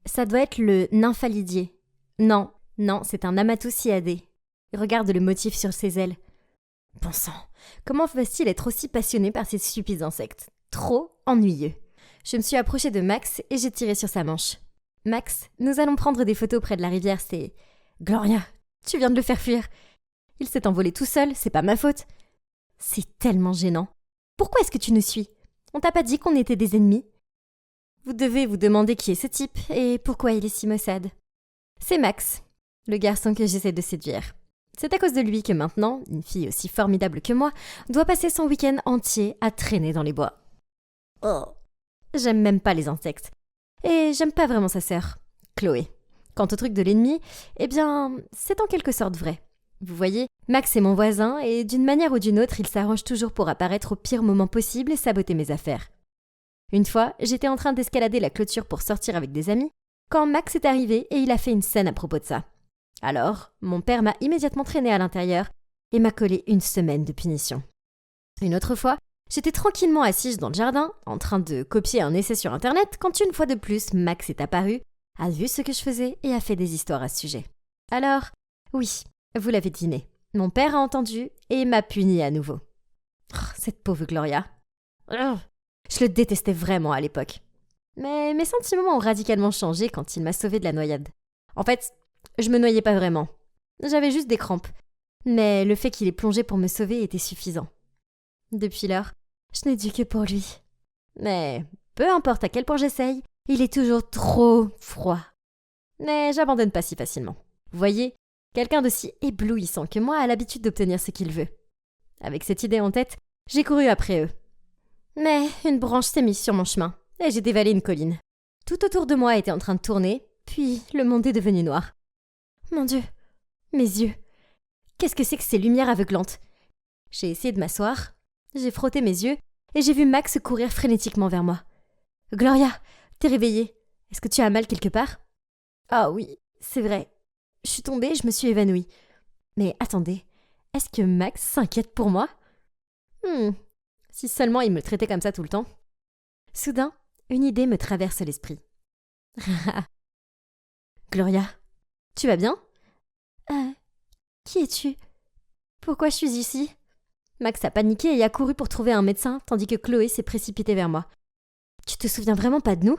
Ça doit être le nymphalidier. Non, non, c'est un Amathus. Regarde le motif sur ses ailes. Bon sang, comment va-t-il être aussi passionné par ces stupides insectes? Trop ennuyeux. Je me suis approchée de Max et j'ai tiré sur sa manche. Max, nous allons prendre des photos près de la rivière, c'est... Gloria, tu viens de le faire fuir. Il s'est envolé tout seul, c'est pas ma faute. C'est tellement gênant. Pourquoi est-ce que tu nous suis? On t'a pas dit qu'on était des ennemis? Vous devez vous demander qui est ce type et pourquoi il est si maussade. C'est Max, le garçon que j'essaie de séduire. C'est à cause de lui que maintenant, une fille aussi formidable que moi doit passer son week-end entier à traîner dans les bois. Oh. J'aime même pas les insectes. Et j'aime pas vraiment sa sœur, Chloé. Quant au truc de l'ennemi, eh bien, c'est en quelque sorte vrai. Vous voyez, Max est mon voisin et d'une manière ou d'une autre, il s'arrange toujours pour apparaître au pire moment possible et saboter mes affaires. Une fois, j'étais en train d'escalader la clôture pour sortir avec des amis, quand Max est arrivé et il a fait une scène à propos de ça. Alors, mon père m'a immédiatement traîné à l'intérieur et m'a collé 1 semaine de punition. Une autre fois, j'étais tranquillement assise dans le jardin, en train de copier un essai sur Internet, quand une fois de plus, Max est apparu, a vu ce que je faisais et a fait des histoires à ce sujet. Alors, oui, vous l'avez deviné, mon père a entendu et m'a puni à nouveau. Oh, cette pauvre Gloria. Je le détestais vraiment à l'époque. Mais mes sentiments ont radicalement changé quand il m'a sauvée de la noyade. En fait, je me noyais pas vraiment. J'avais juste des crampes. Mais le fait qu'il ait plongé pour me sauver était suffisant. Depuis lors, je n'ai dû que pour lui. Mais peu importe à quel point j'essaye, il est toujours trop froid. Mais j'abandonne pas si facilement. Vous voyez, quelqu'un d'aussi éblouissant que moi a l'habitude d'obtenir ce qu'il veut. Avec cette idée en tête, j'ai couru après eux. Mais une branche s'est mise sur mon chemin, et j'ai dévalé une colline. Tout autour de moi était en train de tourner, puis le monde est devenu noir. Mon Dieu, mes yeux. Qu'est-ce que c'est que ces lumières aveuglantes? J'ai essayé de m'asseoir, j'ai frotté mes yeux, et j'ai vu Max courir frénétiquement vers moi. Gloria, t'es réveillée. Est-ce que tu as mal quelque part? Ah oui, c'est vrai. Je suis tombée, je me suis évanouie. Mais attendez, est-ce que Max s'inquiète pour moi? Si seulement il me traitait comme ça tout le temps. Soudain, une idée me traverse l'esprit. Gloria, tu vas bien? Qui es-tu? Pourquoi je suis ici? Max a paniqué et a couru pour trouver un médecin, tandis que Chloé s'est précipitée vers moi. Tu te souviens vraiment pas de nous?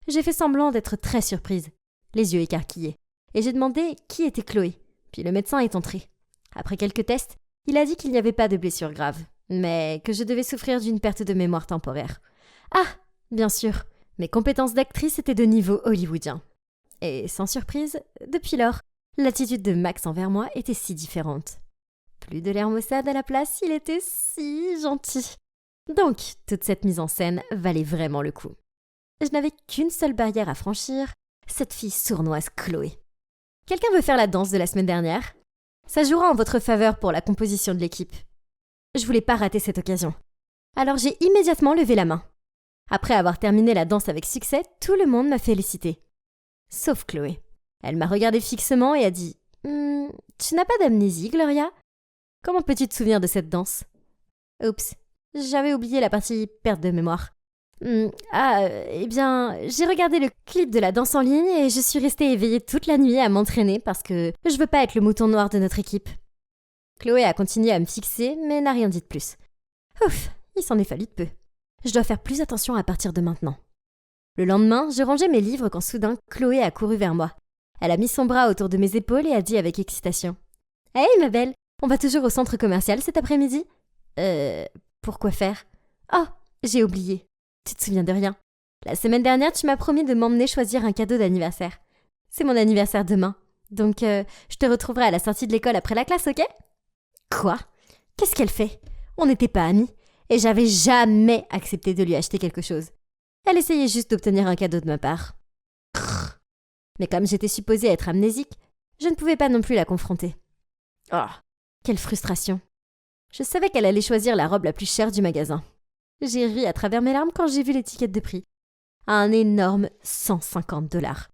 J'ai fait semblant d'être très surprise, les yeux écarquillés, et j'ai demandé qui était Chloé, puis le médecin est entré. Après quelques tests, il a dit qu'il n'y avait pas de blessure grave, mais que je devais souffrir d'une perte de mémoire temporaire. Ah, bien sûr, mes compétences d'actrice étaient de niveau hollywoodien. Et sans surprise, depuis lors, l'attitude de Max envers moi était si différente. Plus de l'air maussade à la place, il était si gentil. Donc, toute cette mise en scène valait vraiment le coup. Je n'avais qu'une seule barrière à franchir, cette fille sournoise Chloé. Quelqu'un veut faire la danse de la semaine dernière? Ça jouera en votre faveur pour la composition de l'équipe. Je voulais pas rater cette occasion. Alors j'ai immédiatement levé la main. Après avoir terminé la danse avec succès, tout le monde m'a félicité. Sauf Chloé. Elle m'a regardé fixement et a dit « Tu n'as pas d'amnésie, Gloria? Comment peux-tu te souvenir de cette danse ?» Oups, j'avais oublié la partie perte de mémoire. Eh bien, j'ai regardé le clip de la danse en ligne et je suis restée éveillée toute la nuit à m'entraîner parce que je veux pas être le mouton noir de notre équipe. Chloé a continué à me fixer, mais n'a rien dit de plus. Ouf, il s'en est fallu de peu. Je dois faire plus attention à partir de maintenant. Le lendemain, je rangeais mes livres quand soudain, Chloé a couru vers moi. Elle a mis son bras autour de mes épaules et a dit avec excitation « Hey, ma belle, on va toujours au centre commercial cet après-midi ?»« Pourquoi faire ?»« Oh, j'ai oublié. Tu te souviens de rien. La semaine dernière, tu m'as promis de m'emmener choisir un cadeau d'anniversaire. C'est mon anniversaire demain. Donc, je te retrouverai à la sortie de l'école après la classe, ok ?» Quoi? Qu'est-ce qu'elle fait? On n'était pas amis, et j'avais jamais accepté de lui acheter quelque chose. Elle essayait juste d'obtenir un cadeau de ma part. Mais comme j'étais supposée être amnésique, je ne pouvais pas non plus la confronter. Oh, quelle frustration. Je savais qu'elle allait choisir la robe la plus chère du magasin. J'ai ri à travers mes larmes quand j'ai vu l'étiquette de prix. Un énorme 150 $.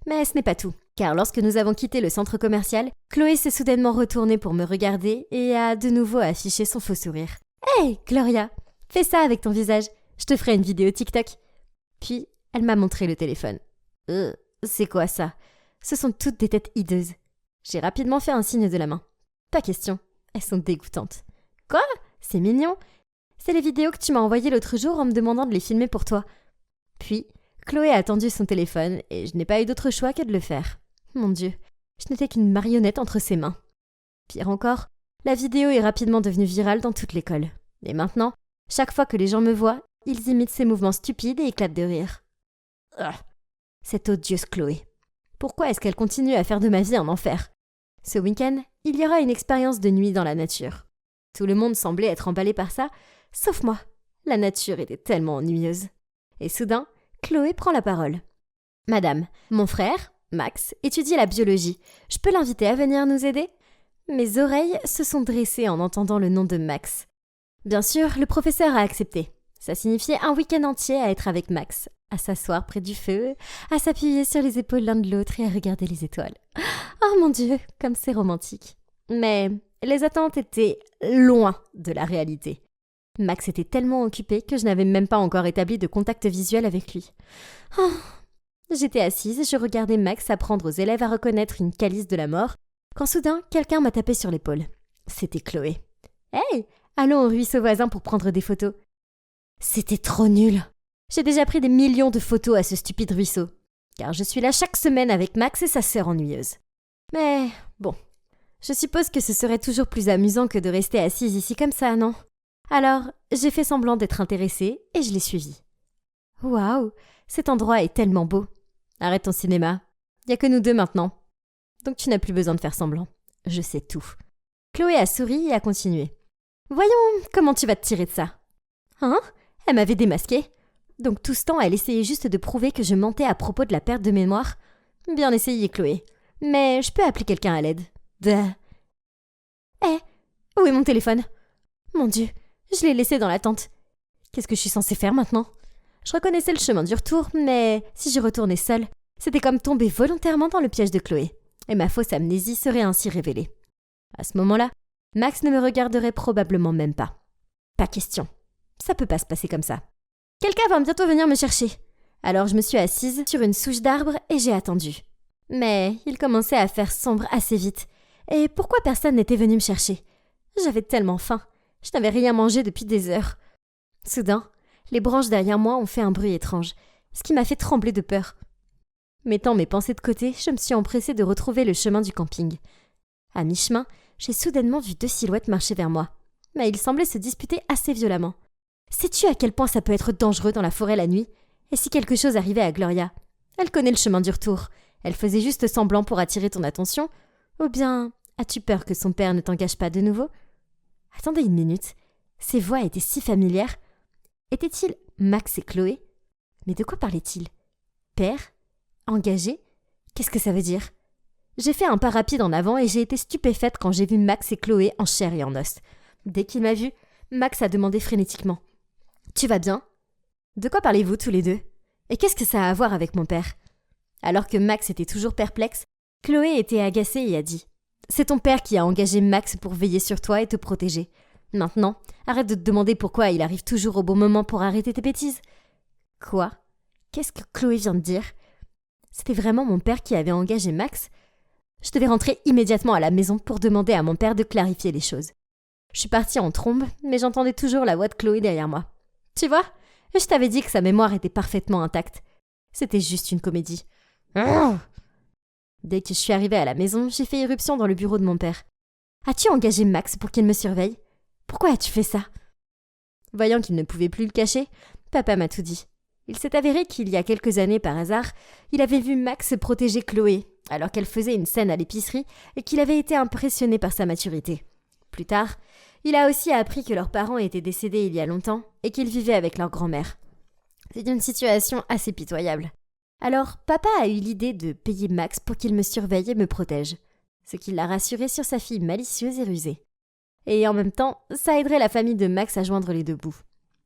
Mais ce n'est pas tout, car lorsque nous avons quitté le centre commercial, Chloé s'est soudainement retournée pour me regarder et a de nouveau affiché son faux sourire. « Hey, Gloria, fais ça avec ton visage, je te ferai une vidéo TikTok. » Puis, elle m'a montré le téléphone. C'est quoi ça? Ce sont toutes des têtes hideuses. J'ai rapidement fait un signe de la main. Pas question, elles sont dégoûtantes. Quoi? C'est mignon. C'est les vidéos que tu m'as envoyées l'autre jour en me demandant de les filmer pour toi. Puis, Chloé a tendu son téléphone et je n'ai pas eu d'autre choix que de le faire. Mon Dieu, je n'étais qu'une marionnette entre ses mains. Pire encore, la vidéo est rapidement devenue virale dans toute l'école. Et maintenant, chaque fois que les gens me voient, ils imitent ces mouvements stupides et éclatent de rire. Cette odieuse Chloé. Pourquoi est-ce qu'elle continue à faire de ma vie un enfer? Ce week-end, il y aura une expérience de nuit dans la nature. Tout le monde semblait être emballé par ça, sauf moi. La nature était tellement ennuyeuse. Et soudain, Chloé prend la parole. Madame, mon frère, Max, étudie la biologie. Je peux l'inviter à venir nous aider? Mes oreilles se sont dressées en entendant le nom de Max. Bien sûr, le professeur a accepté. Ça signifiait un week-end entier à être avec Max, à s'asseoir près du feu, à s'appuyer sur les épaules l'un de l'autre et à regarder les étoiles. Oh mon Dieu, comme c'est romantique. Mais les attentes étaient loin de la réalité. Max était tellement occupé que je n'avais même pas encore établi de contact visuel avec lui. Oh. J'étais assise et je regardais Max apprendre aux élèves à reconnaître une calice de la mort, quand soudain, quelqu'un m'a tapé sur l'épaule. C'était Chloé. « Hey, allons au ruisseau voisin pour prendre des photos. » C'était trop nul. J'ai déjà pris des millions de photos à ce stupide ruisseau, car je suis là chaque semaine avec Max et sa sœur ennuyeuse. Mais bon, je suppose que ce serait toujours plus amusant que de rester assise ici comme ça, non? Alors, j'ai fait semblant d'être intéressée et je l'ai suivi. Waouh, cet endroit est tellement beau. Arrête ton cinéma. Y a que nous deux maintenant. Donc tu n'as plus besoin de faire semblant. Je sais tout. Chloé a souri et a continué. Voyons, comment tu vas te tirer de ça? Hein? Elle m'avait démasqué. Donc tout ce temps, elle essayait juste de prouver que je mentais à propos de la perte de mémoire. Bien essayé, Chloé. Mais je peux appeler quelqu'un à l'aide. Où est mon téléphone? Mon Dieu, je l'ai laissé dans la tente. Qu'est-ce que je suis censée faire maintenant? Je reconnaissais le chemin du retour, mais si je retournais seule, c'était comme tomber volontairement dans le piège de Chloé. Et ma fausse amnésie serait ainsi révélée. À ce moment-là, Max ne me regarderait probablement même pas. Pas question. Ça peut pas se passer comme ça. Quelqu'un va bientôt venir me chercher. Alors je me suis assise sur une souche d'arbre et j'ai attendu. Mais il commençait à faire sombre assez vite. Et pourquoi personne n'était venu me chercher? J'avais tellement faim. Je n'avais rien mangé depuis des heures. Soudain, les branches derrière moi ont fait un bruit étrange, ce qui m'a fait trembler de peur. Mettant mes pensées de côté, je me suis empressée de retrouver le chemin du camping. À mi-chemin, j'ai soudainement vu deux silhouettes marcher vers moi. Mais ils semblaient se disputer assez violemment. Sais-tu à quel point ça peut être dangereux dans la forêt la nuit? Et si quelque chose arrivait à Gloria? Elle connaît le chemin du retour. Elle faisait juste semblant pour attirer ton attention. Ou bien, as-tu peur que son père ne t'engage pas de nouveau? Attendez une minute. Ces voix étaient si familières. Étaient-ils Max et Chloé? Mais de quoi parlaient-ils? Père? Engagé? Qu'est-ce que ça veut dire? J'ai fait un pas rapide en avant et j'ai été stupéfaite quand j'ai vu Max et Chloé en chair et en os. Dès qu'il m'a vue, Max a demandé frénétiquement. « Tu vas bien? De quoi parlez-vous tous les deux? Et qu'est-ce que ça a à voir avec mon père ?» Alors que Max était toujours perplexe, Chloé était agacée et a dit « C'est ton père qui a engagé Max pour veiller sur toi et te protéger. Maintenant, arrête de te demander pourquoi il arrive toujours au bon moment pour arrêter tes bêtises. » Quoi? Qu'est-ce que Chloé vient de dire? C'était vraiment mon père qui avait engagé Max? Je devais rentrer immédiatement à la maison pour demander à mon père de clarifier les choses. Je suis partie en trombe, mais j'entendais toujours la voix de Chloé derrière moi. Tu vois, je t'avais dit que sa mémoire était parfaitement intacte. C'était juste une comédie. Dès que je suis arrivée à la maison, j'ai fait irruption dans le bureau de mon père. As-tu engagé Max pour qu'il me surveille? Pourquoi as-tu fait ça? Voyant qu'il ne pouvait plus le cacher, papa m'a tout dit. Il s'est avéré qu'il y a quelques années, par hasard, il avait vu Max protéger Chloé, alors qu'elle faisait une scène à l'épicerie et qu'il avait été impressionné par sa maturité. Plus tard, il a aussi appris que leurs parents étaient décédés il y a longtemps et qu'ils vivaient avec leur grand-mère. C'est une situation assez pitoyable. Alors, papa a eu l'idée de payer Max pour qu'il me surveille et me protège, ce qui l'a rassuré sur sa fille malicieuse et rusée. Et en même temps, ça aiderait la famille de Max à joindre les deux bouts.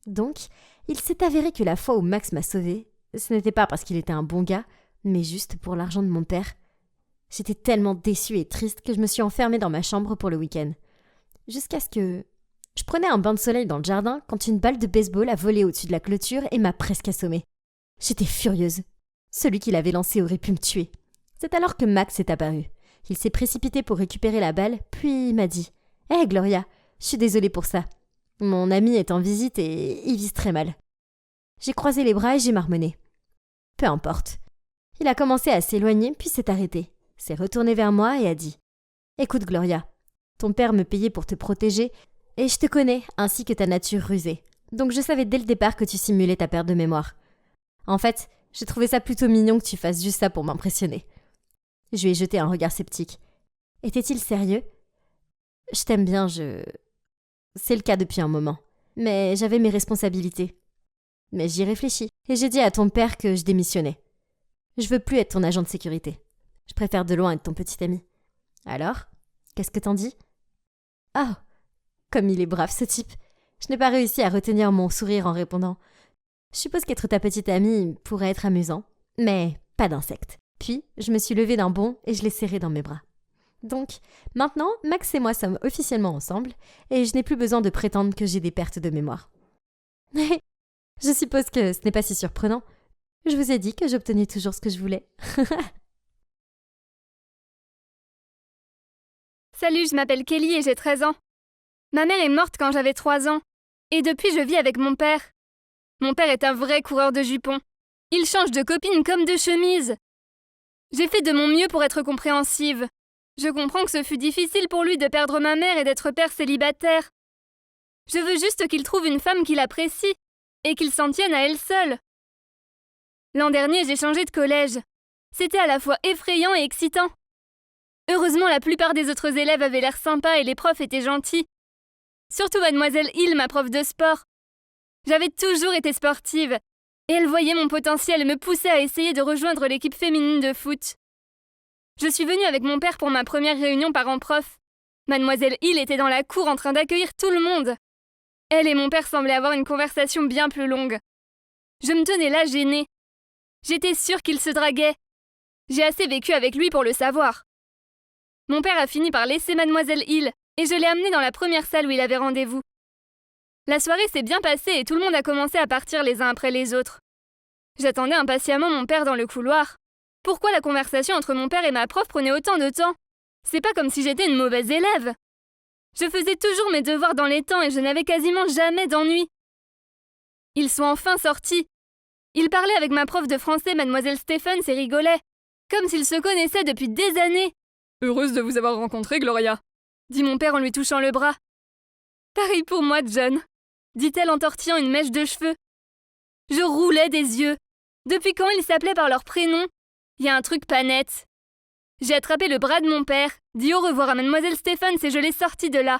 Donc, il s'est avéré que la fois où Max m'a sauvée, ce n'était pas parce qu'il était un bon gars, mais juste pour l'argent de mon père. J'étais tellement déçue et triste que je me suis enfermée dans ma chambre pour le week-end. Jusqu'à ce que... Je prenais un bain de soleil dans le jardin quand une balle de baseball a volé au-dessus de la clôture et m'a presque assommée. J'étais furieuse. Celui qui l'avait lancé aurait pu me tuer. C'est alors que Max est apparu. Il s'est précipité pour récupérer la balle, puis il m'a dit « Hé Gloria, je suis désolée pour ça. Mon ami est en visite et il vise très mal. » J'ai croisé les bras et j'ai marmonné. Peu importe. Il a commencé à s'éloigner puis s'est arrêté. S'est retourné vers moi et a dit « Écoute Gloria, ton père me payait pour te protéger et je te connais ainsi que ta nature rusée. Donc je savais dès le départ que tu simulais ta perte de mémoire. En fait, j'ai trouvé ça plutôt mignon que tu fasses juste ça pour m'impressionner. » Je lui ai jeté un regard sceptique. Était-il sérieux ? Je t'aime bien, C'est le cas depuis un moment. Mais j'avais mes responsabilités. Mais j'y réfléchis et j'ai dit à ton père que je démissionnais. Je veux plus être ton agent de sécurité. Je préfère de loin être ton petit ami. Alors, qu'est-ce que t'en dis ? Oh, comme il est brave ce type. Je n'ai pas réussi à retenir mon sourire en répondant. Je suppose qu'être ta petite amie pourrait être amusant, mais pas d'insecte. Puis, je me suis levée d'un bond et je l'ai serré dans mes bras. Donc, maintenant, Max et moi sommes officiellement ensemble et je n'ai plus besoin de prétendre que j'ai des pertes de mémoire. Je suppose que ce n'est pas si surprenant. Je vous ai dit que j'obtenais toujours ce que je voulais. Salut, je m'appelle Kelly et j'ai 13 ans. Ma mère est morte quand j'avais 3 ans. Et depuis, je vis avec mon père. Mon père est un vrai coureur de jupons. Il change de copine comme de chemise. J'ai fait de mon mieux pour être compréhensive. Je comprends que ce fut difficile pour lui de perdre ma mère et d'être père célibataire. Je veux juste qu'il trouve une femme qu'il apprécie et qu'il s'en tienne à elle seule. L'an dernier, j'ai changé de collège. C'était à la fois effrayant et excitant. Heureusement, la plupart des autres élèves avaient l'air sympas et les profs étaient gentils. Surtout mademoiselle Hill, ma prof de sport. J'avais toujours été sportive et elle voyait mon potentiel et me poussait à essayer de rejoindre l'équipe féminine de foot. Je suis venue avec mon père pour ma première réunion parents-prof. Mademoiselle Hill était dans la cour en train d'accueillir tout le monde. Elle et mon père semblaient avoir une conversation bien plus longue. Je me tenais là gênée. J'étais sûre qu'il se draguait. J'ai assez vécu avec lui pour le savoir. Mon père a fini par laisser mademoiselle Hill et je l'ai amené dans la première salle où il avait rendez-vous. La soirée s'est bien passée et tout le monde a commencé à partir les uns après les autres. J'attendais impatiemment mon père dans le couloir. Pourquoi la conversation entre mon père et ma prof prenait autant de temps ? C'est pas comme si j'étais une mauvaise élève. Je faisais toujours mes devoirs dans les temps et je n'avais quasiment jamais d'ennui. Ils sont enfin sortis. Ils parlaient avec ma prof de français, mademoiselle Stephens, et rigolaient, comme s'ils se connaissaient depuis des années. « Heureuse de vous avoir rencontré, Gloria », dit mon père en lui touchant le bras. « Pareil pour moi, John », dit-elle en tortillant une mèche de cheveux. Je roulais des yeux. Depuis quand ils s'appelaient par leur prénom ? Il y a un truc pas net. J'ai attrapé le bras de mon père, dit au revoir à mademoiselle Stephens et je l'ai sorti de là.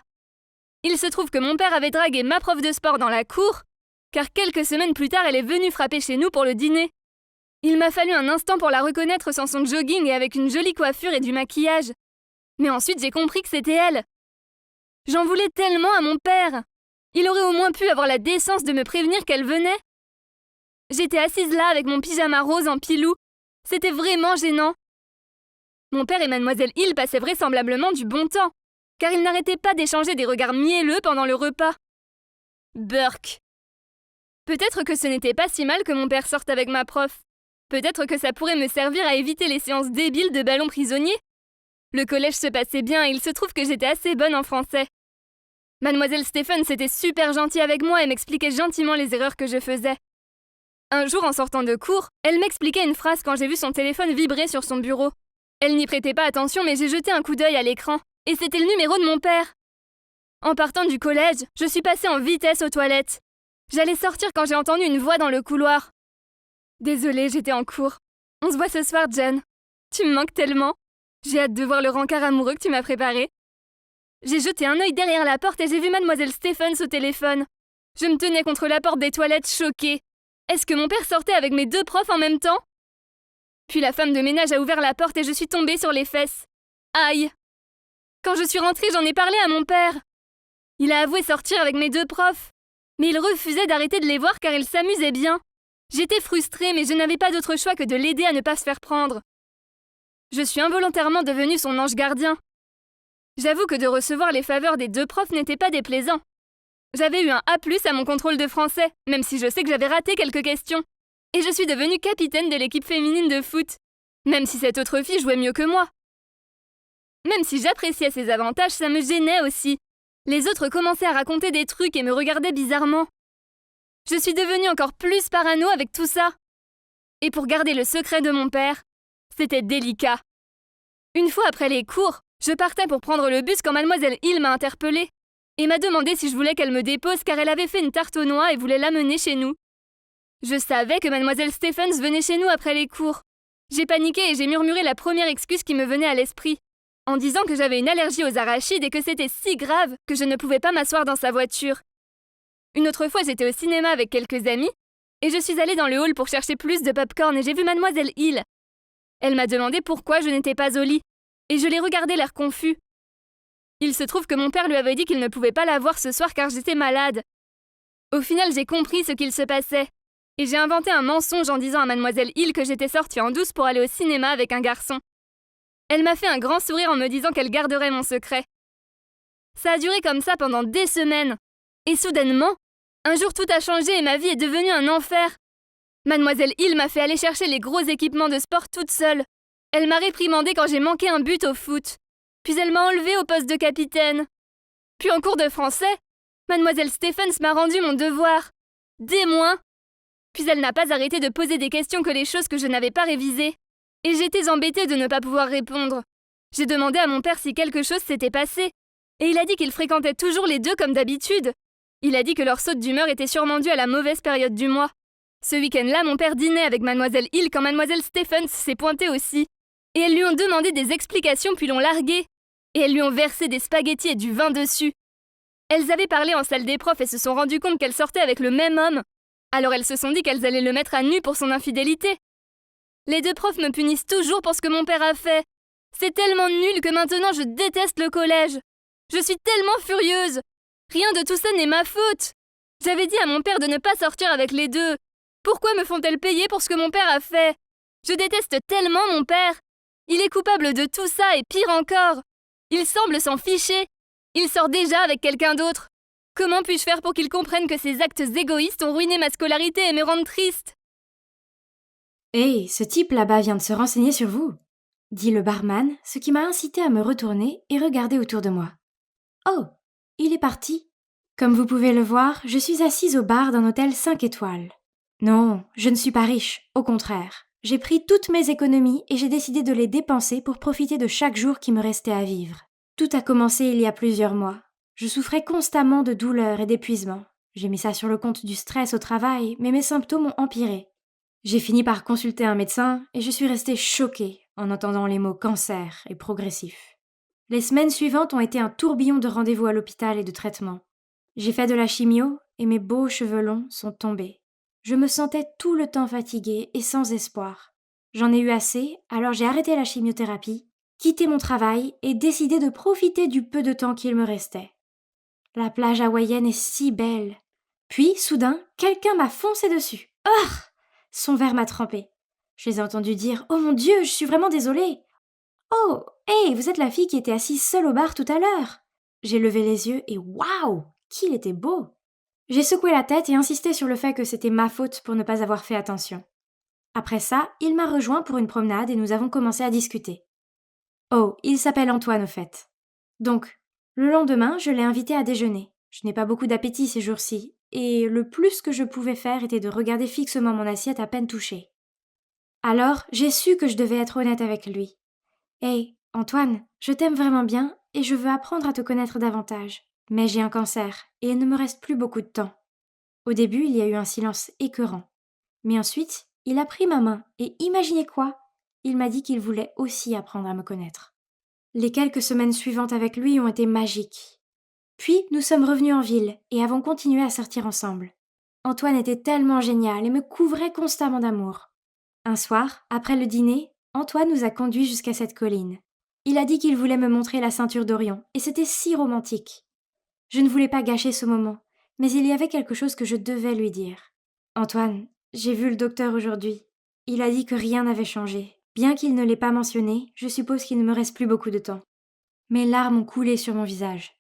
Il se trouve que mon père avait dragué ma prof de sport dans la cour, car quelques semaines plus tard, elle est venue frapper chez nous pour le dîner. Il m'a fallu un instant pour la reconnaître sans son jogging et avec une jolie coiffure et du maquillage. Mais ensuite, j'ai compris que c'était elle. J'en voulais tellement à mon père. Il aurait au moins pu avoir la décence de me prévenir qu'elle venait. J'étais assise là avec mon pyjama rose en pilou. C'était vraiment gênant. Mon père et mademoiselle Hill passaient vraisemblablement du bon temps, car ils n'arrêtaient pas d'échanger des regards mielleux pendant le repas. Burk. Peut-être que ce n'était pas si mal que mon père sorte avec ma prof. Peut-être que ça pourrait me servir à éviter les séances débiles de ballon prisonnier. Le collège se passait bien et il se trouve que j'étais assez bonne en français. Mademoiselle Stephens était super gentille avec moi et m'expliquait gentiment les erreurs que je faisais. Un jour, en sortant de cours, elle m'expliquait une phrase quand j'ai vu son téléphone vibrer sur son bureau. Elle n'y prêtait pas attention, mais j'ai jeté un coup d'œil à l'écran, et c'était le numéro de mon père. En partant du collège, je suis passée en vitesse aux toilettes. J'allais sortir quand j'ai entendu une voix dans le couloir. Désolée, j'étais en cours. On se voit ce soir, Jen. Tu me manques tellement. J'ai hâte de voir le rencard amoureux que tu m'as préparé. J'ai jeté un œil derrière la porte et j'ai vu mademoiselle Stephens au téléphone. Je me tenais contre la porte des toilettes, choquée. Est-ce que mon père sortait avec mes deux profs en même temps ? Puis la femme de ménage a ouvert la porte et je suis tombée sur les fesses. Aïe ! Quand je suis rentrée, j'en ai parlé à mon père. Il a avoué sortir avec mes deux profs. Mais il refusait d'arrêter de les voir car ils s'amusaient bien. J'étais frustrée, mais je n'avais pas d'autre choix que de l'aider à ne pas se faire prendre. Je suis involontairement devenue son ange gardien. J'avoue que de recevoir les faveurs des deux profs n'était pas déplaisant. J'avais eu un A+ à mon contrôle de français, même si je sais que j'avais raté quelques questions. Et je suis devenue capitaine de l'équipe féminine de foot, même si cette autre fille jouait mieux que moi. Même si j'appréciais ses avantages, ça me gênait aussi. Les autres commençaient à raconter des trucs et me regardaient bizarrement. Je suis devenue encore plus parano avec tout ça. Et pour garder le secret de mon père, c'était délicat. Une fois après les cours, je partais pour prendre le bus quand mademoiselle Hill m'a interpellée et m'a demandé si je voulais qu'elle me dépose car elle avait fait une tarte aux noix et voulait l'amener chez nous. Je savais que mademoiselle Stephens venait chez nous après les cours. J'ai paniqué et j'ai murmuré la première excuse qui me venait à l'esprit, en disant que j'avais une allergie aux arachides et que c'était si grave que je ne pouvais pas m'asseoir dans sa voiture. Une autre fois, j'étais au cinéma avec quelques amis et je suis allée dans le hall pour chercher plus de pop-corn et j'ai vu mademoiselle Hill. Elle m'a demandé pourquoi je n'étais pas au lit et je l'ai regardé l'air confus. Il se trouve que mon père lui avait dit qu'il ne pouvait pas la voir ce soir car j'étais malade. Au final, j'ai compris ce qu'il se passait et j'ai inventé un mensonge en disant à mademoiselle Hill que j'étais sortie en douce pour aller au cinéma avec un garçon. Elle m'a fait un grand sourire en me disant qu'elle garderait mon secret. Ça a duré comme ça pendant des semaines. Et soudainement, un jour tout a changé et ma vie est devenue un enfer. Mademoiselle Hill m'a fait aller chercher les gros équipements de sport toute seule. Elle m'a réprimandée quand j'ai manqué un but au foot. Puis elle m'a enlevée au poste de capitaine. Puis en cours de français, mademoiselle Stephens m'a rendu mon devoir. Des mois. Puis elle n'a pas arrêté de poser des questions que les choses que je n'avais pas révisées. Et j'étais embêtée de ne pas pouvoir répondre. J'ai demandé à mon père si quelque chose s'était passé. Et il a dit qu'ils fréquentaient toujours les deux comme d'habitude. Il a dit que leur saute d'humeur était sûrement due à la mauvaise période du mois. Ce week-end-là, mon père dînait avec mademoiselle Hill quand mademoiselle Stephens s'est pointée aussi. Et elles lui ont demandé des explications puis l'ont larguée. Et elles lui ont versé des spaghettis et du vin dessus. Elles avaient parlé en salle des profs et se sont rendues compte qu'elles sortaient avec le même homme. Alors elles se sont dit qu'elles allaient le mettre à nu pour son infidélité. Les deux profs me punissent toujours pour ce que mon père a fait. C'est tellement nul que maintenant je déteste le collège. Je suis tellement furieuse. Rien de tout ça n'est ma faute. J'avais dit à mon père de ne pas sortir avec les deux. Pourquoi me font-elles payer pour ce que mon père a fait? Je déteste tellement mon père. Il est coupable de tout ça et pire encore. Il semble s'en ficher. Il sort déjà avec quelqu'un d'autre. Comment puis-je faire pour qu'il comprenne que ces actes égoïstes ont ruiné ma scolarité et me rendent triste? Hey, ce type là-bas vient de se renseigner sur vous, dit le barman, ce qui m'a incité à me retourner et regarder autour de moi. Oh, il est parti. Comme vous pouvez le voir, je suis assise au bar d'un hôtel 5 étoiles. Non, je ne suis pas riche, au contraire. J'ai pris toutes mes économies et j'ai décidé de les dépenser pour profiter de chaque jour qui me restait à vivre. Tout a commencé il y a plusieurs mois. Je souffrais constamment de douleurs et d'épuisement. J'ai mis ça sur le compte du stress au travail, mais mes symptômes ont empiré. J'ai fini par consulter un médecin et je suis restée choquée en entendant les mots cancer et progressif. Les semaines suivantes ont été un tourbillon de rendez-vous à l'hôpital et de traitements. J'ai fait de la chimio et mes beaux cheveux longs sont tombés. Je me sentais tout le temps fatiguée et sans espoir. J'en ai eu assez, alors j'ai arrêté la chimiothérapie, quitté mon travail et décidé de profiter du peu de temps qu'il me restait. La plage hawaïenne est si belle. Puis, soudain, quelqu'un m'a foncé dessus. Ah! Son verre m'a trempé. Je les ai entendus dire « Oh mon Dieu, je suis vraiment désolée !»« Oh, hé, vous êtes la fille qui était assise seule au bar tout à l'heure !» J'ai levé les yeux et waouh, qu'il était beau! J'ai secoué la tête et insisté sur le fait que c'était ma faute pour ne pas avoir fait attention. Après ça, il m'a rejoint pour une promenade et nous avons commencé à discuter. Oh, il s'appelle Antoine au fait. Donc, le lendemain, je l'ai invité à déjeuner. Je n'ai pas beaucoup d'appétit ces jours-ci, et le plus que je pouvais faire était de regarder fixement mon assiette à peine touchée. Alors, j'ai su que je devais être honnête avec lui. « Hey, Antoine, je t'aime vraiment bien et je veux apprendre à te connaître davantage. Mais j'ai un cancer et il ne me reste plus beaucoup de temps. » Au début, il y a eu un silence écœurant. Mais ensuite, il a pris ma main et imaginez quoi? Il m'a dit qu'il voulait aussi apprendre à me connaître. Les quelques semaines suivantes avec lui ont été magiques. Puis, nous sommes revenus en ville et avons continué à sortir ensemble. Antoine était tellement génial et me couvrait constamment d'amour. Un soir, après le dîner, Antoine nous a conduits jusqu'à cette colline. Il a dit qu'il voulait me montrer la ceinture d'Orion, et c'était si romantique. Je ne voulais pas gâcher ce moment, mais il y avait quelque chose que je devais lui dire. « Antoine, j'ai vu le docteur aujourd'hui. Il a dit que rien n'avait changé. Bien qu'il ne l'ait pas mentionné, je suppose qu'il ne me reste plus beaucoup de temps. » Mes larmes ont coulé sur mon visage.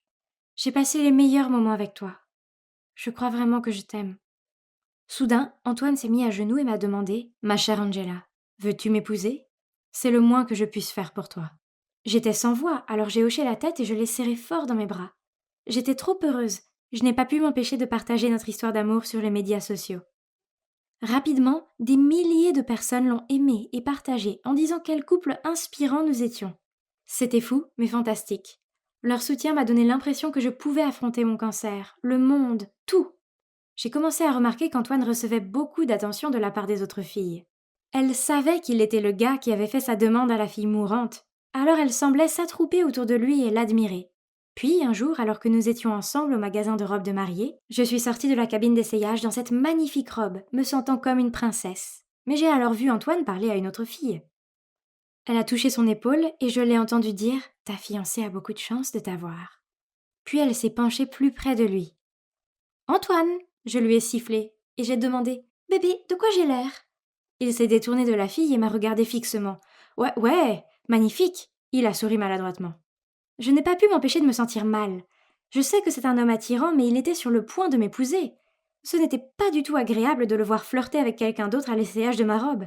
J'ai passé les meilleurs moments avec toi. Je crois vraiment que je t'aime. Soudain, Antoine s'est mis à genoux et m'a demandé « Ma chère Angela, veux-tu m'épouser ? C'est le moins que je puisse faire pour toi. » J'étais sans voix, alors j'ai hoché la tête et je l'ai serré fort dans mes bras. J'étais trop heureuse. Je n'ai pas pu m'empêcher de partager notre histoire d'amour sur les médias sociaux. Rapidement, des milliers de personnes l'ont aimé et partagé en disant quel couple inspirant nous étions. C'était fou, mais fantastique. Leur soutien m'a donné l'impression que je pouvais affronter mon cancer, le monde, tout. J'ai commencé à remarquer qu'Antoine recevait beaucoup d'attention de la part des autres filles. Elle savait qu'il était le gars qui avait fait sa demande à la fille mourante, alors elle semblait s'attrouper autour de lui et l'admirer. Puis, un jour, alors que nous étions ensemble au magasin de robes de mariée, je suis sortie de la cabine d'essayage dans cette magnifique robe, me sentant comme une princesse. Mais j'ai alors vu Antoine parler à une autre fille. Elle a touché son épaule et je l'ai entendu dire « Ta fiancée a beaucoup de chance de t'avoir. » Puis elle s'est penchée plus près de lui. « Antoine !» Je lui ai sifflé et j'ai demandé « Bébé, de quoi j'ai l'air ?» Il s'est détourné de la fille et m'a regardé fixement. « Ouais, magnifique !» Il a souri maladroitement. Je n'ai pas pu m'empêcher de me sentir mal. Je sais que c'est un homme attirant, mais il était sur le point de m'épouser. Ce n'était pas du tout agréable de le voir flirter avec quelqu'un d'autre à l'essayage de ma robe.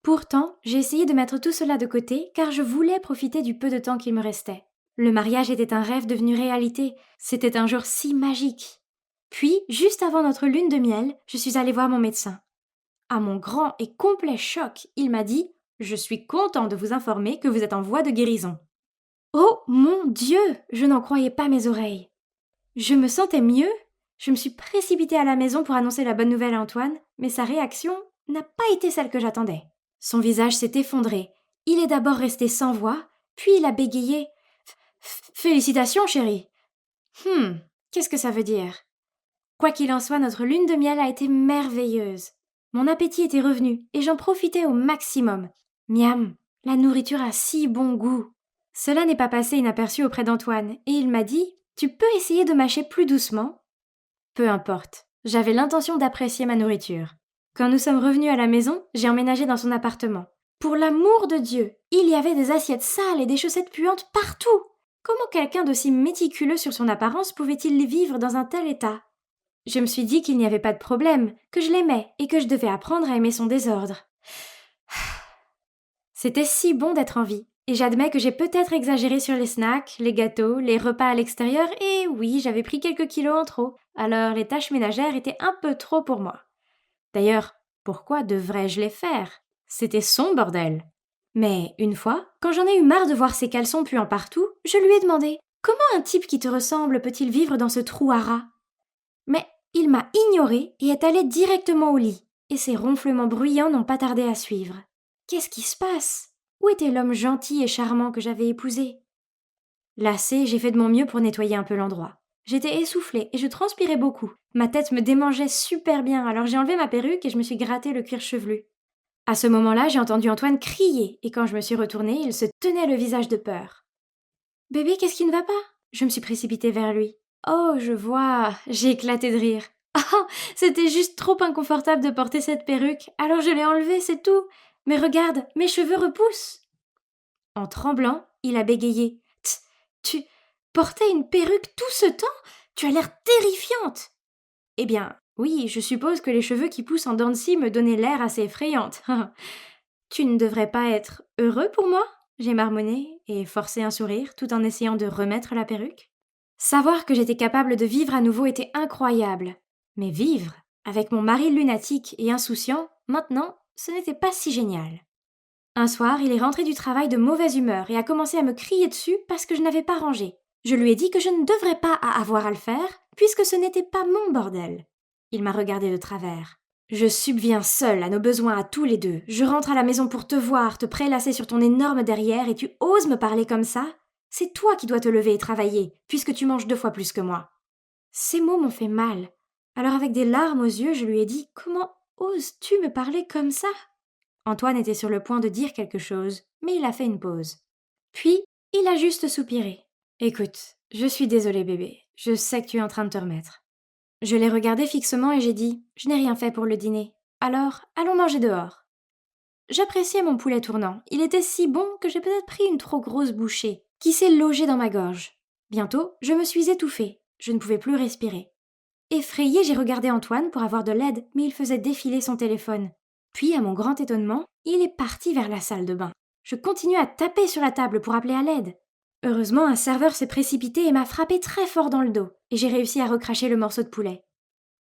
Pourtant, j'ai essayé de mettre tout cela de côté, car je voulais profiter du peu de temps qu'il me restait. Le mariage était un rêve devenu réalité. C'était un jour si magique. Puis, juste avant notre lune de miel, je suis allée voir mon médecin. À mon grand et complet choc, il m'a dit « Je suis content de vous informer que vous êtes en voie de guérison. » Oh mon Dieu! Je n'en croyais pas mes oreilles. Je me sentais mieux. Je me suis précipitée à la maison pour annoncer la bonne nouvelle à Antoine, mais sa réaction n'a pas été celle que j'attendais. Son visage s'est effondré. Il est d'abord resté sans voix, puis il a bégayé. Félicitations, chérie. Qu'est-ce que ça veut dire? Quoi qu'il en soit, notre lune de miel a été merveilleuse. Mon appétit était revenu, et j'en profitais au maximum. Miam, la nourriture a si bon goût. Cela n'est pas passé inaperçu auprès d'Antoine, et il m'a dit « Tu peux essayer de mâcher plus doucement ?» Peu importe, j'avais l'intention d'apprécier ma nourriture. Quand nous sommes revenus à la maison, j'ai emménagé dans son appartement. Pour l'amour de Dieu, il y avait des assiettes sales et des chaussettes puantes partout. Comment quelqu'un d'aussi méticuleux sur son apparence pouvait-il vivre dans un tel état? Je me suis dit qu'il n'y avait pas de problème, que je l'aimais et que je devais apprendre à aimer son désordre. C'était si bon d'être en vie. Et j'admets que j'ai peut-être exagéré sur les snacks, les gâteaux, les repas à l'extérieur, et oui, j'avais pris quelques kilos en trop, alors les tâches ménagères étaient un peu trop pour moi. D'ailleurs, pourquoi devrais-je les faire? C'était son bordel. Mais une fois, quand j'en ai eu marre de voir ses caleçons puant partout, je lui ai demandé « Comment un type qui te ressemble peut-il vivre dans ce trou à rats ?» Mais il m'a ignoré et est allé directement au lit, et ses ronflements bruyants n'ont pas tardé à suivre. Qu'est-ce qui se passe? Où était l'homme gentil et charmant que j'avais épousé? Lassée, j'ai fait de mon mieux pour nettoyer un peu l'endroit. J'étais essoufflée et je transpirais beaucoup. Ma tête me démangeait super bien, alors j'ai enlevé ma perruque et je me suis gratté le cuir chevelu. À ce moment-là, j'ai entendu Antoine crier et quand je me suis retournée, il se tenait le visage de peur. « Bébé, qu'est-ce qui ne va pas ?» Je me suis précipitée vers lui. « Oh, je vois !» J'ai éclaté de rire. « Ah, c'était juste trop inconfortable de porter cette perruque, alors je l'ai enlevée, c'est tout. Mais regarde, mes cheveux repoussent !» En tremblant, il a bégayé. « Tu portais une perruque tout ce temps? Tu as l'air terrifiante !» Eh bien, oui, je suppose que les cheveux qui poussent en dents de scie me donnaient l'air assez effrayante. « Tu ne devrais pas être heureux pour moi ?» J'ai marmonné et forcé un sourire tout en essayant de remettre la perruque. Savoir que j'étais capable de vivre à nouveau était incroyable. Mais vivre, avec mon mari lunatique et insouciant, maintenant, ce n'était pas si génial. Un soir, il est rentré du travail de mauvaise humeur et a commencé à me crier dessus parce que je n'avais pas rangé. Je lui ai dit que je ne devrais pas avoir à le faire, puisque ce n'était pas mon bordel. Il m'a regardé de travers. « Je subviens seule à nos besoins à tous les deux. Je rentre à la maison pour te voir, te prélasser sur ton énorme derrière et tu oses me parler comme ça? C'est toi qui dois te lever et travailler, puisque tu manges 2 fois plus que moi. » Ces mots m'ont fait mal. Alors avec des larmes aux yeux, je lui ai dit « Comment oses-tu me parler comme ça ?» Antoine était sur le point de dire quelque chose, mais il a fait une pause. Puis, il a juste soupiré. « Écoute, je suis désolée bébé, je sais que tu es en train de te remettre. » Je l'ai regardé fixement et j'ai dit « Je n'ai rien fait pour le dîner, alors allons manger dehors. » J'appréciais mon poulet tournant, il était si bon que j'ai peut-être pris une trop grosse bouchée, qui s'est logée dans ma gorge. Bientôt, je me suis étouffée, je ne pouvais plus respirer. Effrayée, j'ai regardé Antoine pour avoir de l'aide, mais il faisait défiler son téléphone. Puis, à mon grand étonnement, il est parti vers la salle de bain. Je continue à taper sur la table pour appeler à l'aide. Heureusement, un serveur s'est précipité et m'a frappé très fort dans le dos, et j'ai réussi à recracher le morceau de poulet.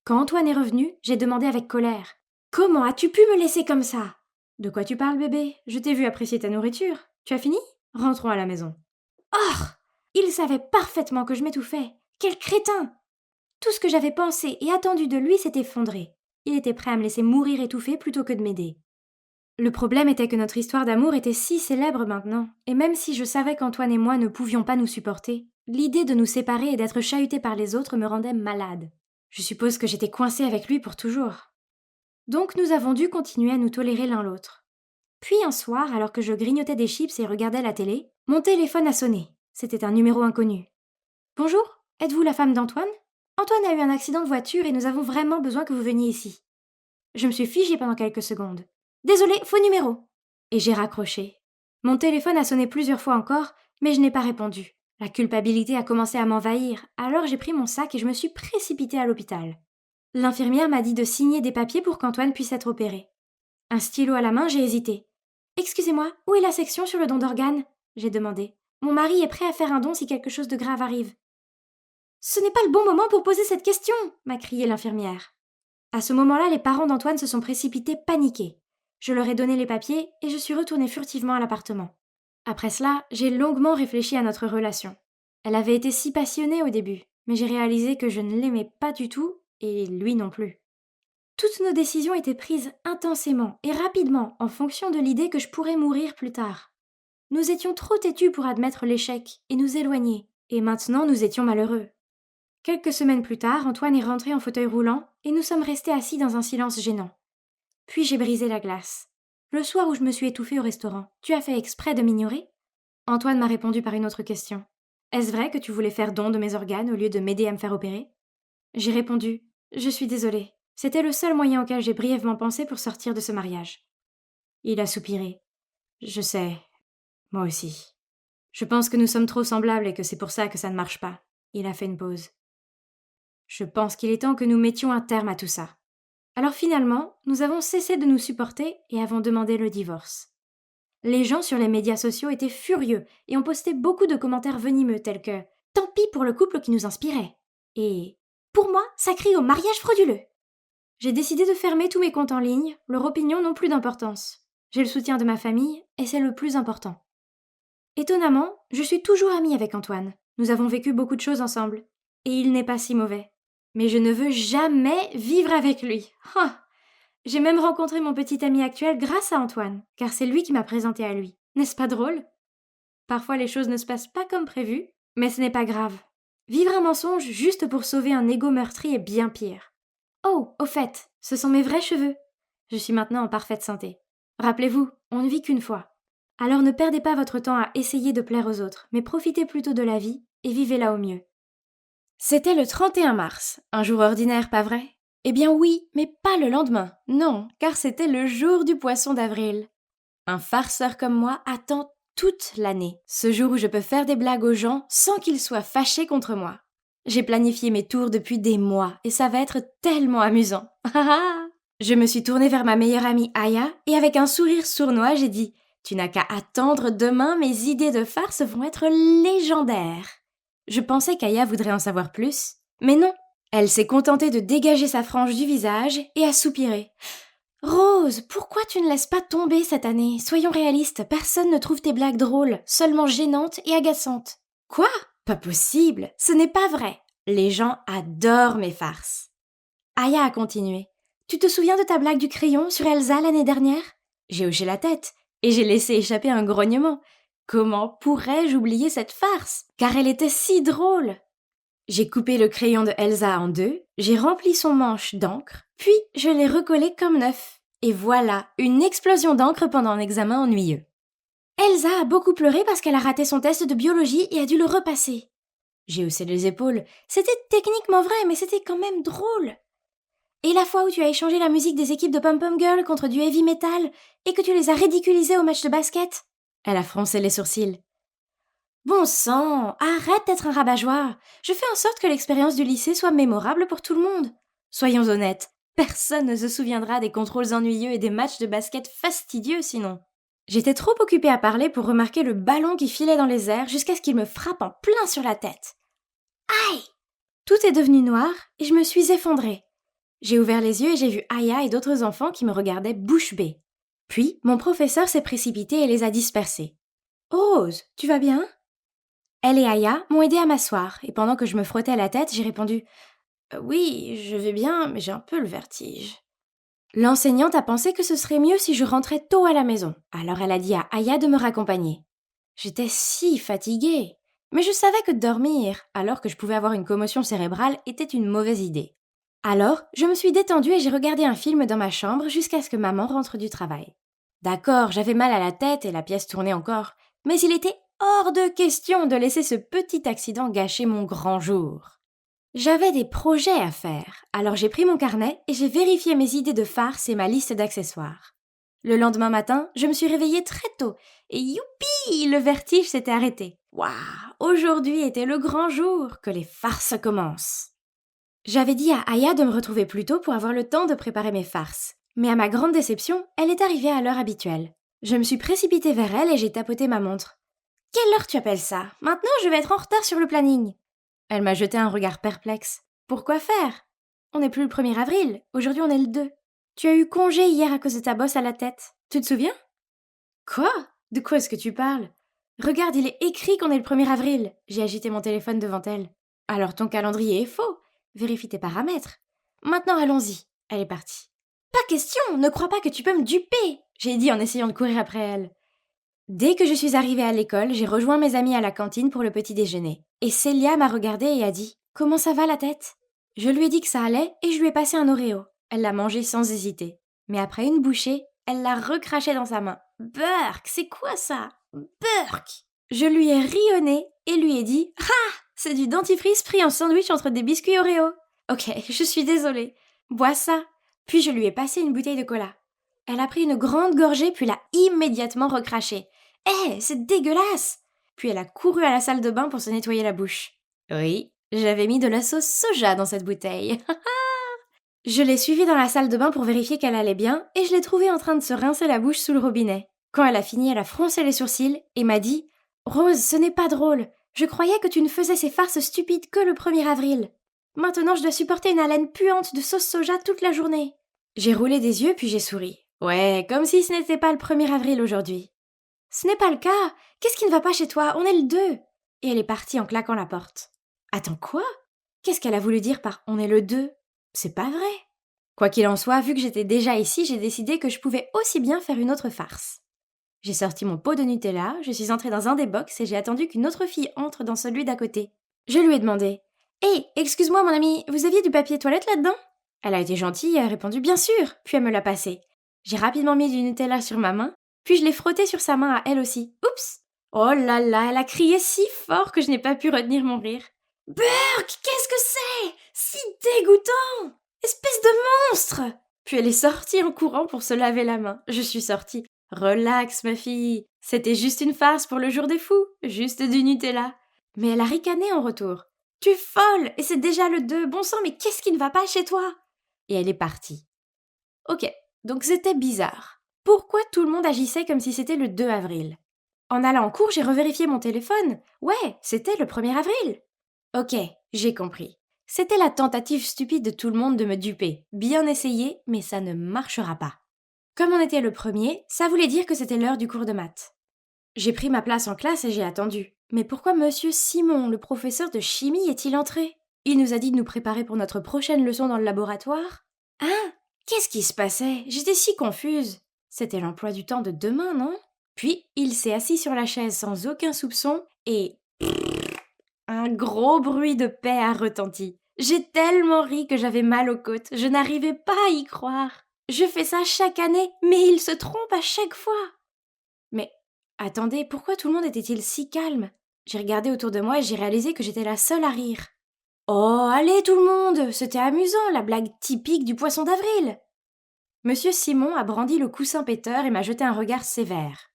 Quand Antoine est revenu, j'ai demandé avec colère. « Comment as-tu pu me laisser comme ça ?»« De quoi tu parles, bébé ? Je t'ai vu apprécier ta nourriture. Tu as fini ? Rentrons à la maison. » Oh ! Il savait parfaitement que je m'étouffais. Quel crétin ! Tout ce que j'avais pensé et attendu de lui s'est effondré. Il était prêt à me laisser mourir étouffé plutôt que de m'aider. Le problème était que notre histoire d'amour était si célèbre maintenant, et même si je savais qu'Antoine et moi ne pouvions pas nous supporter, l'idée de nous séparer et d'être chahutés par les autres me rendait malade. Je suppose que j'étais coincée avec lui pour toujours. Donc nous avons dû continuer à nous tolérer l'un l'autre. Puis un soir, alors que je grignotais des chips et regardais la télé, mon téléphone a sonné. C'était un numéro inconnu. « Bonjour, êtes-vous la femme d'Antoine ? Antoine a eu un accident de voiture et nous avons vraiment besoin que vous veniez ici. » Je me suis figée pendant quelques secondes. « Désolée, faux numéro !» Et j'ai raccroché. Mon téléphone a sonné plusieurs fois encore, mais je n'ai pas répondu. La culpabilité a commencé à m'envahir, alors j'ai pris mon sac et je me suis précipitée à l'hôpital. L'infirmière m'a dit de signer des papiers pour qu'Antoine puisse être opéré. Un stylo à la main, j'ai hésité. « Excusez-moi, où est la section sur le don d'organes ?» j'ai demandé. « Mon mari est prêt à faire un don si quelque chose de grave arrive. » « Ce n'est pas le bon moment pour poser cette question !» m'a crié l'infirmière. À ce moment-là, les parents d'Antoine se sont précipités paniqués. Je leur ai donné les papiers et je suis retournée furtivement à l'appartement. Après cela, j'ai longuement réfléchi à notre relation. Elle avait été si passionnée au début, mais j'ai réalisé que je ne l'aimais pas du tout et lui non plus. Toutes nos décisions étaient prises intensément et rapidement en fonction de l'idée que je pourrais mourir plus tard. Nous étions trop têtus pour admettre l'échec et nous éloigner, et maintenant nous étions malheureux. Quelques semaines plus tard, Antoine est rentré en fauteuil roulant et nous sommes restés assis dans un silence gênant. Puis j'ai brisé la glace. Le soir où je me suis étouffée au restaurant, tu as fait exprès de m'ignorer ? Antoine m'a répondu par une autre question. Est-ce vrai que tu voulais faire don de mes organes au lieu de m'aider à me faire opérer ? J'ai répondu. Je suis désolée. C'était le seul moyen auquel j'ai brièvement pensé pour sortir de ce mariage. Il a soupiré. Je sais. Moi aussi. Je pense que nous sommes trop semblables et que c'est pour ça que ça ne marche pas. Il a fait une pause. Je pense qu'il est temps que nous mettions un terme à tout ça. Alors finalement, nous avons cessé de nous supporter et avons demandé le divorce. Les gens sur les médias sociaux étaient furieux et ont posté beaucoup de commentaires venimeux tels que « Tant pis pour le couple qui nous inspirait » et « Pour moi, ça crie au mariage frauduleux ». J'ai décidé de fermer tous mes comptes en ligne, leur opinion n'ont plus d'importance. J'ai le soutien de ma famille et c'est le plus important. Étonnamment, je suis toujours amie avec Antoine. Nous avons vécu beaucoup de choses ensemble. Et il n'est pas si mauvais. Mais je ne veux jamais vivre avec lui. Ah ! J'ai même rencontré mon petit ami actuel grâce à Antoine, car c'est lui qui m'a présenté à lui. N'est-ce pas drôle ? Parfois les choses ne se passent pas comme prévu, mais ce n'est pas grave. Vivre un mensonge juste pour sauver un ego meurtri est bien pire. Oh, au fait, ce sont mes vrais cheveux. Je suis maintenant en parfaite santé. Rappelez-vous, on ne vit qu'une fois. Alors ne perdez pas votre temps à essayer de plaire aux autres, mais profitez plutôt de la vie et vivez-la au mieux. C'était le 31 mars, un jour ordinaire, pas vrai ? Eh bien oui, mais pas le lendemain, non, car c'était le jour du poisson d'avril. Un farceur comme moi attend toute l'année, ce jour où je peux faire des blagues aux gens sans qu'ils soient fâchés contre moi. J'ai planifié mes tours depuis des mois et ça va être tellement amusant. Je me suis tournée vers ma meilleure amie Aya et avec un sourire sournois, j'ai dit « Tu n'as qu'à attendre demain, mes idées de farce vont être légendaires !» Je pensais qu'Aya voudrait en savoir plus, mais non. Elle s'est contentée de dégager sa frange du visage et a soupiré. « Rose, pourquoi tu ne laisses pas tomber cette année ? Soyons réalistes, personne ne trouve tes blagues drôles, seulement gênantes et agaçantes. »« Quoi ? Pas possible, ce n'est pas vrai. Les gens adorent mes farces. » Aya a continué. « Tu te souviens de ta blague du crayon sur Elsa l'année dernière ? » J'ai hoché la tête et j'ai laissé échapper un grognement. Comment pourrais-je oublier cette farce ? Car elle était si drôle. J'ai coupé le crayon de Elsa en deux, j'ai rempli son manche d'encre, puis je l'ai recollé comme neuf. Et voilà, une explosion d'encre pendant un examen ennuyeux. Elsa a beaucoup pleuré parce qu'elle a raté son test de biologie et a dû le repasser. J'ai haussé les épaules. C'était techniquement vrai, mais c'était quand même drôle. Et la fois où tu as échangé la musique des équipes de Pom Pom Girl contre du heavy metal et que tu les as ridiculisées au match de basket ? Elle a froncé les sourcils. Bon sang, arrête d'être un rabat-joie. Je fais en sorte que l'expérience du lycée soit mémorable pour tout le monde. Soyons honnêtes, personne ne se souviendra des contrôles ennuyeux et des matchs de basket fastidieux sinon. J'étais trop occupée à parler pour remarquer le ballon qui filait dans les airs jusqu'à ce qu'il me frappe en plein sur la tête. Aïe! Tout est devenu noir et je me suis effondrée. J'ai ouvert les yeux et j'ai vu Aya et d'autres enfants qui me regardaient bouche bée. Puis, mon professeur s'est précipité et les a dispersés. « Rose, tu vas bien ?» Elle et Aya m'ont aidée à m'asseoir et pendant que je me frottais la tête, j'ai répondu « Oui, je vais bien, mais j'ai un peu le vertige. » L'enseignante a pensé que ce serait mieux si je rentrais tôt à la maison, alors elle a dit à Aya de me raccompagner. J'étais si fatiguée, mais je savais que dormir, alors que je pouvais avoir une commotion cérébrale, était une mauvaise idée. Alors, je me suis détendue et j'ai regardé un film dans ma chambre jusqu'à ce que maman rentre du travail. D'accord, j'avais mal à la tête et la pièce tournait encore, mais il était hors de question de laisser ce petit accident gâcher mon grand jour. J'avais des projets à faire, alors j'ai pris mon carnet et j'ai vérifié mes idées de farce et ma liste d'accessoires. Le lendemain matin, je me suis réveillée très tôt et youpi, le vertige s'était arrêté. Waouh, aujourd'hui était le grand jour, que les farces commencent. J'avais dit à Aya de me retrouver plus tôt pour avoir le temps de préparer mes farces. Mais à ma grande déception, elle est arrivée à l'heure habituelle. Je me suis précipitée vers elle et j'ai tapoté ma montre. « Quelle heure tu appelles ça ? Maintenant, je vais être en retard sur le planning. » Elle m'a jeté un regard perplexe. « Pourquoi faire ? On n'est plus le 1er avril, aujourd'hui on est le 2. Tu as eu congé hier à cause de ta bosse à la tête. Tu te souviens ? » « Quoi ? De quoi est-ce que tu parles ? Regarde, il est écrit qu'on est le 1er avril. » J'ai agité mon téléphone devant elle. « Alors ton calendrier est faux. Vérifie tes paramètres. Maintenant allons-y. » Elle est partie. « Pas question, ne crois pas que tu peux me duper !» j'ai dit en essayant de courir après elle. Dès que je suis arrivée à l'école, j'ai rejoint mes amis à la cantine pour le petit déjeuner. Et Célia m'a regardée et a dit « Comment ça va la tête ?» Je lui ai dit que ça allait et je lui ai passé un Oreo. Elle l'a mangé sans hésiter. Mais après une bouchée, elle l'a recraché dans sa main. « Burk, c'est quoi ça ? Burk !» Je lui ai ri au nez et lui ai dit « Ah ! C'est du dentifrice pris en sandwich entre des biscuits Oreo. » Ok, je suis désolée. Bois ça. Puis je lui ai passé une bouteille de cola. Elle a pris une grande gorgée puis l'a immédiatement recrachée. « Hé, c'est dégueulasse !» Puis elle a couru à la salle de bain pour se nettoyer la bouche. Oui, j'avais mis de la sauce soja dans cette bouteille. Je l'ai suivie dans la salle de bain pour vérifier qu'elle allait bien et je l'ai trouvée en train de se rincer la bouche sous le robinet. Quand elle a fini, elle a froncé les sourcils et m'a dit « Rose, ce n'est pas drôle. Je croyais que tu ne faisais ces farces stupides que le 1er avril. Maintenant, je dois supporter une haleine puante de sauce soja toute la journée. » J'ai roulé des yeux puis j'ai souri. Ouais, comme si ce n'était pas le 1er avril aujourd'hui. « Ce n'est pas le cas. Qu'est-ce qui ne va pas chez toi ? On est le 2. » Et elle est partie en claquant la porte. Attends, quoi ? Qu'est-ce qu'elle a voulu dire par « on est le 2 » ? C'est pas vrai. Quoi qu'il en soit, vu que j'étais déjà ici, j'ai décidé que je pouvais aussi bien faire une autre farce. J'ai sorti mon pot de Nutella, je suis entrée dans un des box et j'ai attendu qu'une autre fille entre dans celui d'à côté. Je lui ai demandé « Hey, excuse-moi mon amie, vous aviez du papier toilette là-dedans ?» Elle a été gentille et a répondu « Bien sûr !» Puis elle me l'a passé. J'ai rapidement mis du Nutella sur ma main, puis je l'ai frotté sur sa main à elle aussi. Oups ! Oh là là, elle a crié si fort que je n'ai pas pu retenir mon rire. « Burk, qu'est-ce que c'est ? Si dégoûtant ! Espèce de monstre !» Puis elle est sortie en courant pour se laver la main. Je suis sortie. « Relax, ma fille. C'était juste une farce pour le jour des fous. Juste du Nutella. » Mais elle a ricané en retour. « Tu es folle, et c'est déjà le 2. Bon sang, mais qu'est-ce qui ne va pas chez toi ?» Et elle est partie. Ok, donc c'était bizarre. Pourquoi tout le monde agissait comme si c'était le 2 avril ? En allant en cours, j'ai revérifié mon téléphone. Ouais, c'était le 1er avril. Ok, j'ai compris. C'était la tentative stupide de tout le monde de me duper. Bien essayé, mais ça ne marchera pas. Comme on était le 1er, ça voulait dire que c'était l'heure du cours de maths. J'ai pris ma place en classe et j'ai attendu. Mais pourquoi Monsieur Simon, le professeur de chimie, est-il entré ? Il nous a dit de nous préparer pour notre prochaine leçon dans le laboratoire. Hein ? Qu'est-ce qui se passait ? J'étais si confuse. C'était l'emploi du temps de demain, non ? Puis, il s'est assis sur la chaise sans aucun soupçon et... un gros bruit de paix a retenti. J'ai tellement ri que j'avais mal aux côtes. Je n'arrivais pas à y croire. Je fais ça chaque année, mais il se trompe à chaque fois. Mais, attendez, pourquoi tout le monde était-il si calme ? J'ai regardé autour de moi et j'ai réalisé que j'étais la seule à rire. Oh, allez tout le monde, c'était amusant, la blague typique du poisson d'avril. Monsieur Simon a brandi le coussin péteur et m'a jeté un regard sévère.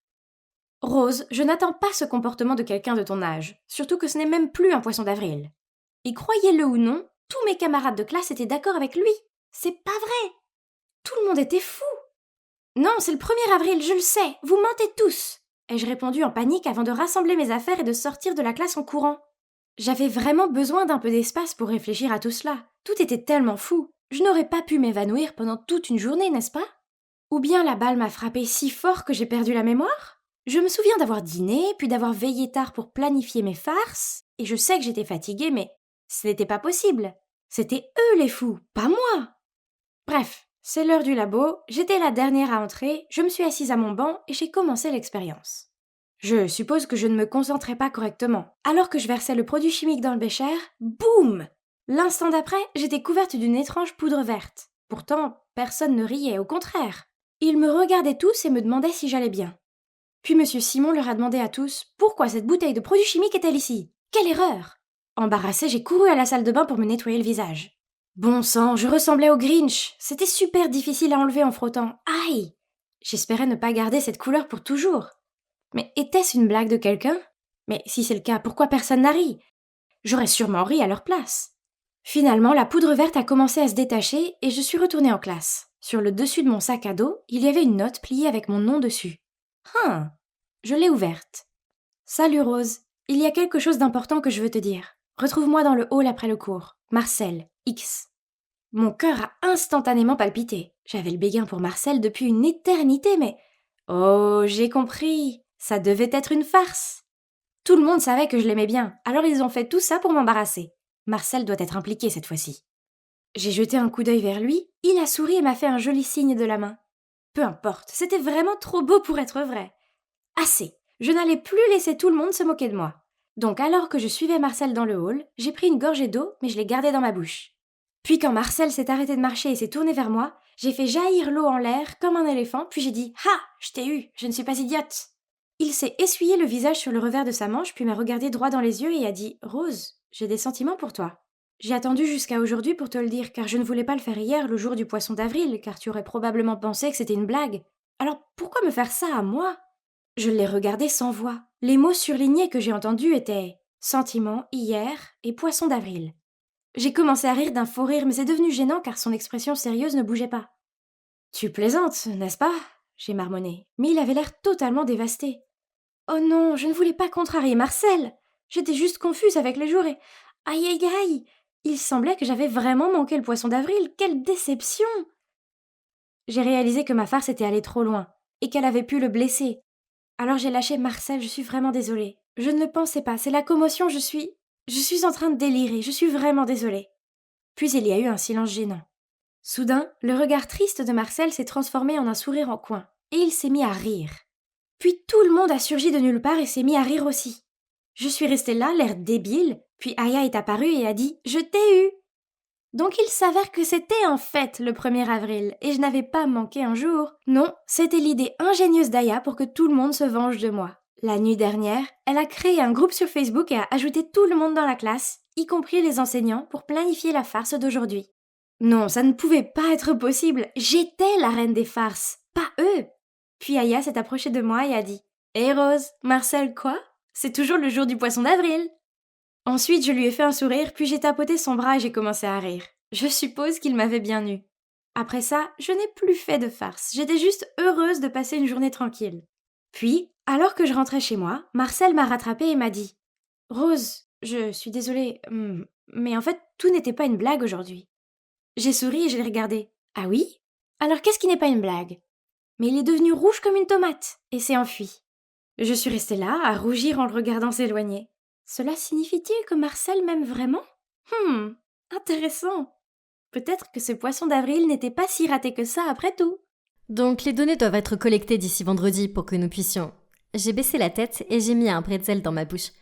Rose, je n'attends pas ce comportement de quelqu'un de ton âge, surtout que ce n'est même plus un poisson d'avril. Et croyez-le ou non, tous mes camarades de classe étaient d'accord avec lui. C'est pas vrai. Tout le monde était fou. Non, c'est le 1er avril, je le sais, vous mentez tous, ai-je répondu en panique avant de rassembler mes affaires et de sortir de la classe en courant. J'avais vraiment besoin d'un peu d'espace pour réfléchir à tout cela. Tout était tellement fou. Je n'aurais pas pu m'évanouir pendant toute une journée, n'est-ce pas? Ou bien la balle m'a frappé si fort que j'ai perdu la mémoire? Je me souviens d'avoir dîné, puis d'avoir veillé tard pour planifier mes farces, et je sais que j'étais fatiguée, mais ce n'était pas possible. C'était eux les fous, pas moi. Bref, c'est l'heure du labo, j'étais la dernière à entrer, je me suis assise à mon banc et j'ai commencé l'expérience. Je suppose que je ne me concentrais pas correctement. Alors que je versais le produit chimique dans le bécher, boum! L'instant d'après, j'étais couverte d'une étrange poudre verte. Pourtant, personne ne riait, au contraire. Ils me regardaient tous et me demandaient si j'allais bien. Puis M. Simon leur a demandé à tous pourquoi cette bouteille de produit chimique est-elle ici? Quelle erreur! Embarrassée, j'ai couru à la salle de bain pour me nettoyer le visage. Bon sang, je ressemblais au Grinch. C'était super difficile à enlever en frottant. Aïe! J'espérais ne pas garder cette couleur pour toujours. Mais était-ce une blague de quelqu'un? Mais si c'est le cas, pourquoi personne n'a ri? J'aurais sûrement ri à leur place. Finalement, la poudre verte a commencé à se détacher et je suis retournée en classe. Sur le dessus de mon sac à dos, il y avait une note pliée avec mon nom dessus. Je l'ai ouverte. Salut Rose, il y a quelque chose d'important que je veux te dire. Retrouve-moi dans le hall après le cours. Marcel, X. Mon cœur a instantanément palpité. J'avais le béguin pour Marcel depuis une éternité, mais... Oh, j'ai compris. Ça devait être une farce. Tout le monde savait que je l'aimais bien, alors ils ont fait tout ça pour m'embarrasser. Marcel doit être impliqué cette fois-ci. J'ai jeté un coup d'œil vers lui, il a souri et m'a fait un joli signe de la main. Peu importe, c'était vraiment trop beau pour être vrai. Assez, je n'allais plus laisser tout le monde se moquer de moi. Donc alors que je suivais Marcel dans le hall, j'ai pris une gorgée d'eau, mais je l'ai gardée dans ma bouche. Puis quand Marcel s'est arrêté de marcher et s'est tourné vers moi, j'ai fait jaillir l'eau en l'air comme un éléphant, puis j'ai dit « Ha, je t'ai eu, je ne suis pas idiote !» Il s'est essuyé le visage sur le revers de sa manche, puis m'a regardé droit dans les yeux et a dit « Rose, j'ai des sentiments pour toi. » J'ai attendu jusqu'à aujourd'hui pour te le dire, car je ne voulais pas le faire hier, le jour du poisson d'avril, car tu aurais probablement pensé que c'était une blague. Alors pourquoi me faire ça à moi? Je l'ai regardé sans voix. Les mots surlignés que j'ai entendus étaient « sentiment, hier » et « poisson d'avril ». J'ai commencé à rire d'un faux rire, mais c'est devenu gênant car son expression sérieuse ne bougeait pas. « Tu plaisantes, n'est-ce pas ?» j'ai marmonné, mais il avait l'air totalement dévasté. « Oh non, je ne voulais pas contrarier Marcel. J'étais juste confuse avec les jours et... Aïe aïe aïe! Il semblait que j'avais vraiment manqué le poisson d'avril. Quelle déception! » J'ai réalisé que ma farce était allée trop loin et qu'elle avait pu le blesser. Alors j'ai lâché Marcel, je suis vraiment désolée. Je ne le pensais pas, c'est la commotion, je suis en train de délirer, je suis vraiment désolée. Puis il y a eu un silence gênant. Soudain, le regard triste de Marcel s'est transformé en un sourire en coin, et il s'est mis à rire. Puis tout le monde a surgi de nulle part et s'est mis à rire aussi. Je suis restée là, l'air débile, puis Aya est apparue et a dit « Je t'ai eu !» Donc il s'avère que c'était en fait le 1er avril, et je n'avais pas manqué un jour. Non, c'était l'idée ingénieuse d'Aya pour que tout le monde se venge de moi. La nuit dernière, elle a créé un groupe sur Facebook et a ajouté tout le monde dans la classe, y compris les enseignants, pour planifier la farce d'aujourd'hui. Non, ça ne pouvait pas être possible, j'étais la reine des farces, pas eux. Puis Aya s'est approchée de moi et a dit « Hé Rose, Marcel quoi? C'est toujours le jour du poisson d'avril !» Ensuite, je lui ai fait un sourire, puis j'ai tapoté son bras et j'ai commencé à rire. Je suppose qu'il m'avait bien eu. Après ça, je n'ai plus fait de farce, j'étais juste heureuse de passer une journée tranquille. Puis, alors que je rentrais chez moi, Marcel m'a rattrapée et m'a dit « Rose, je suis désolée, mais en fait, tout n'était pas une blague aujourd'hui. » J'ai souri et je l'ai regardé. « Ah oui? Alors qu'est-ce qui n'est pas une blague ?» Mais il est devenu rouge comme une tomate et s'est enfui. Je suis restée là, à rougir en le regardant s'éloigner. Cela signifie-t-il que Marcel m'aime vraiment? Intéressant. Peut-être que ce poisson d'avril n'était pas si raté que ça après tout. Donc les données doivent être collectées d'ici vendredi pour que nous puissions... J'ai baissé la tête et j'ai mis un pretzel dans ma bouche.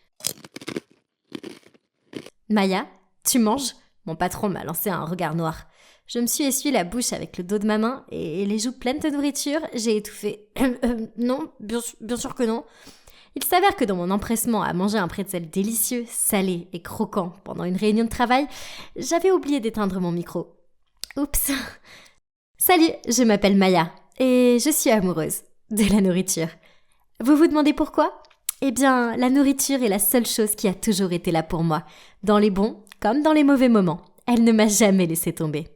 Maya, tu manges? Mon patron m'a lancé un regard noir. Je me suis essuyé la bouche avec le dos de ma main et les joues pleines de nourriture, j'ai étouffé. Non, bien sûr que non. Il s'avère que dans mon empressement à manger un pretzel délicieux, salé et croquant pendant une réunion de travail, j'avais oublié d'éteindre mon micro. Oups. Salut, je m'appelle Maya et je suis amoureuse de la nourriture. Vous vous demandez pourquoi ? Eh bien, la nourriture est la seule chose qui a toujours été là pour moi, dans les bons comme dans les mauvais moments. Elle ne m'a jamais laissé tomber.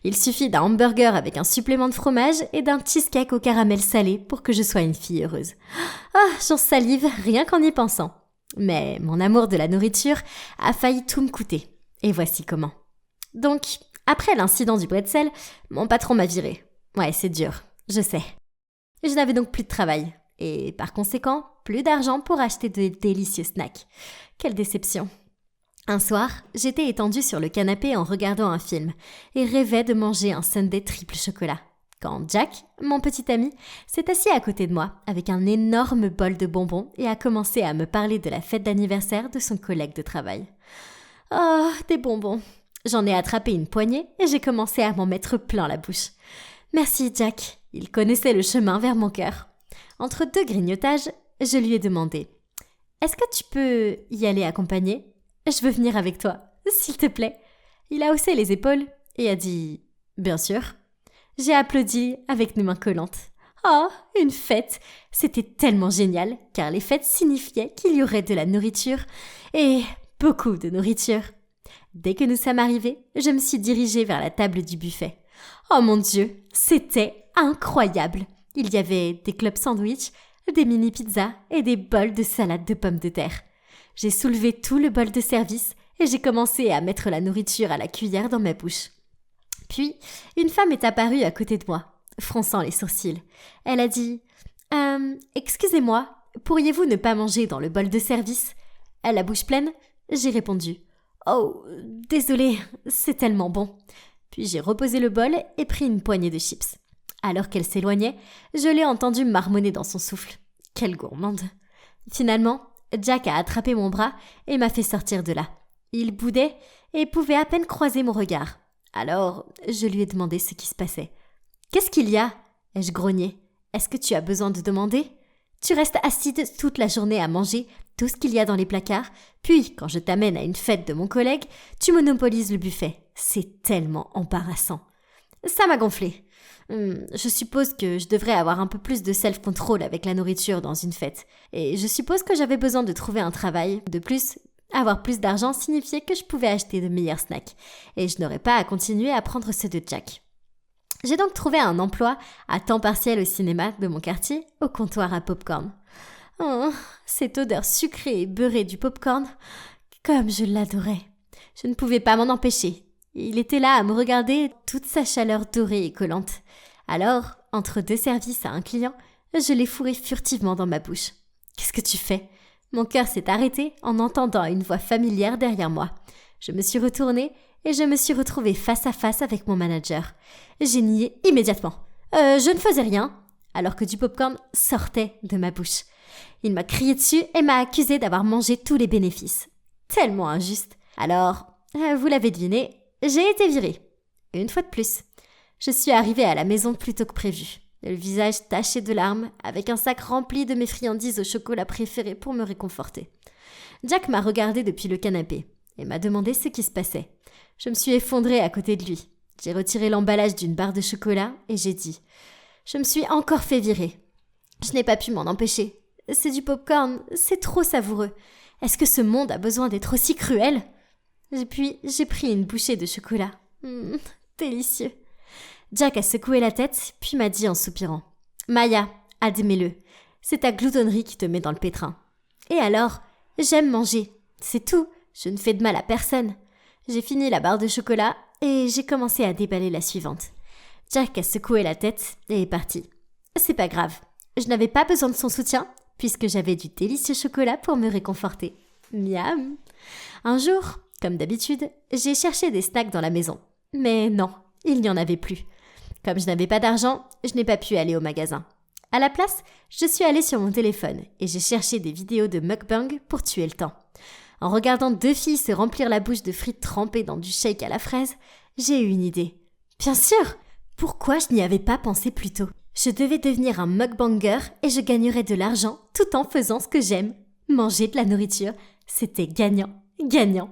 Il suffit d'un hamburger avec un supplément de fromage et d'un cheesecake au caramel salé pour que je sois une fille heureuse. Ah, j'en salive rien qu'en y pensant. Mais mon amour de la nourriture a failli tout me coûter. Et voici comment. Donc, après l'incident du bretzel, mon patron m'a virée. Ouais, c'est dur, je sais. Je n'avais donc plus de travail. Et par conséquent, plus d'argent pour acheter de délicieux snacks. Quelle déception. Un soir, j'étais étendue sur le canapé en regardant un film et rêvais de manger un sundae triple chocolat. Quand Jack, mon petit ami, s'est assis à côté de moi avec un énorme bol de bonbons et a commencé à me parler de la fête d'anniversaire de son collègue de travail. Oh, des bonbons. J'en ai attrapé une poignée et j'ai commencé à m'en mettre plein la bouche. Merci Jack, il connaissait le chemin vers mon cœur. Entre deux grignotages, je lui ai demandé « Est-ce que tu peux y aller accompagner ? Je veux venir avec toi, s'il te plaît. » Il a haussé les épaules et a dit « Bien sûr. » J'ai applaudi avec mes mains collantes. Oh, une fête! C'était tellement génial, car les fêtes signifiaient qu'il y aurait de la nourriture, et beaucoup de nourriture. Dès que nous sommes arrivés, je me suis dirigée vers la table du buffet. Oh mon Dieu, c'était incroyable! Il y avait des clubs sandwich, des mini-pizzas et des bols de salade de pommes de terre. J'ai soulevé tout le bol de service et j'ai commencé à mettre la nourriture à la cuillère dans ma bouche. Puis, une femme est apparue à côté de moi, fronçant les sourcils. Elle a dit « Excusez-moi, pourriez-vous ne pas manger dans le bol de service ?» La bouche pleine, j'ai répondu « Oh, désolée, c'est tellement bon. » Puis j'ai reposé le bol et pris une poignée de chips. Alors qu'elle s'éloignait, je l'ai entendue marmonner dans son souffle. Quelle gourmande! Finalement, Jack a attrapé mon bras et m'a fait sortir de là. Il boudait et pouvait à peine croiser mon regard. Alors, je lui ai demandé ce qui se passait. « Qu'est-ce qu'il y a ?» ai-je grogné. « Est-ce que tu as besoin de demander ? Tu restes assise toute la journée à manger tout ce qu'il y a dans les placards, puis, quand je t'amène à une fête de mon collègue, tu monopolises le buffet. C'est tellement embarrassant. » Ça m'a gonflé. Je suppose que je devrais avoir un peu plus de self-control avec la nourriture dans une fête. Et je suppose que j'avais besoin de trouver un travail. De plus, avoir plus d'argent signifiait que je pouvais acheter de meilleurs snacks. Et je n'aurais pas à continuer à prendre ceux de Jack. J'ai donc trouvé un emploi à temps partiel au cinéma de mon quartier, au comptoir à popcorn. Oh, cette odeur sucrée et beurrée du popcorn, comme je l'adorais. Je ne pouvais pas m'en empêcher. Il était là à me regarder, toute sa chaleur dorée et collante. Alors, entre deux services à un client, je l'ai fourré furtivement dans ma bouche. « Qu'est-ce que tu fais ?» Mon cœur s'est arrêté en entendant une voix familière derrière moi. Je me suis retournée et je me suis retrouvée face à face avec mon manager. J'ai nié immédiatement. Je ne faisais rien, alors que du popcorn sortait de ma bouche. Il m'a crié dessus et m'a accusé d'avoir mangé tous les bénéfices. Tellement injuste. Alors, vous l'avez deviné, j'ai été virée. Une fois de plus. Je suis arrivée à la maison plus tôt que prévu, le visage taché de larmes, avec un sac rempli de mes friandises au chocolat préférées pour me réconforter. Jack m'a regardée depuis le canapé et m'a demandé ce qui se passait. Je me suis effondrée à côté de lui. J'ai retiré l'emballage d'une barre de chocolat et j'ai dit « Je me suis encore fait virer. Je n'ai pas pu m'en empêcher. C'est du popcorn, c'est trop savoureux. Est-ce que ce monde a besoin d'être aussi cruel ?» Et puis, j'ai pris une bouchée de chocolat. Délicieux. Jack a secoué la tête, puis m'a dit en soupirant « Maya, admets-le, c'est ta gloutonnerie qui te met dans le pétrin. » Et alors, j'aime manger. C'est tout, je ne fais de mal à personne. J'ai fini la barre de chocolat et j'ai commencé à déballer la suivante. Jack a secoué la tête et est parti. C'est pas grave, je n'avais pas besoin de son soutien, puisque j'avais du délicieux chocolat pour me réconforter. Miam. Un jour, comme d'habitude, j'ai cherché des snacks dans la maison. Mais non, il n'y en avait plus. Comme je n'avais pas d'argent, je n'ai pas pu aller au magasin. À la place, je suis allée sur mon téléphone et j'ai cherché des vidéos de mukbang pour tuer le temps. En regardant deux filles se remplir la bouche de frites trempées dans du shake à la fraise, j'ai eu une idée. Bien sûr! Pourquoi je n'y avais pas pensé plus tôt? Je devais devenir un mukbanger et je gagnerais de l'argent tout en faisant ce que j'aime. Manger de la nourriture, c'était gagnant, gagnant.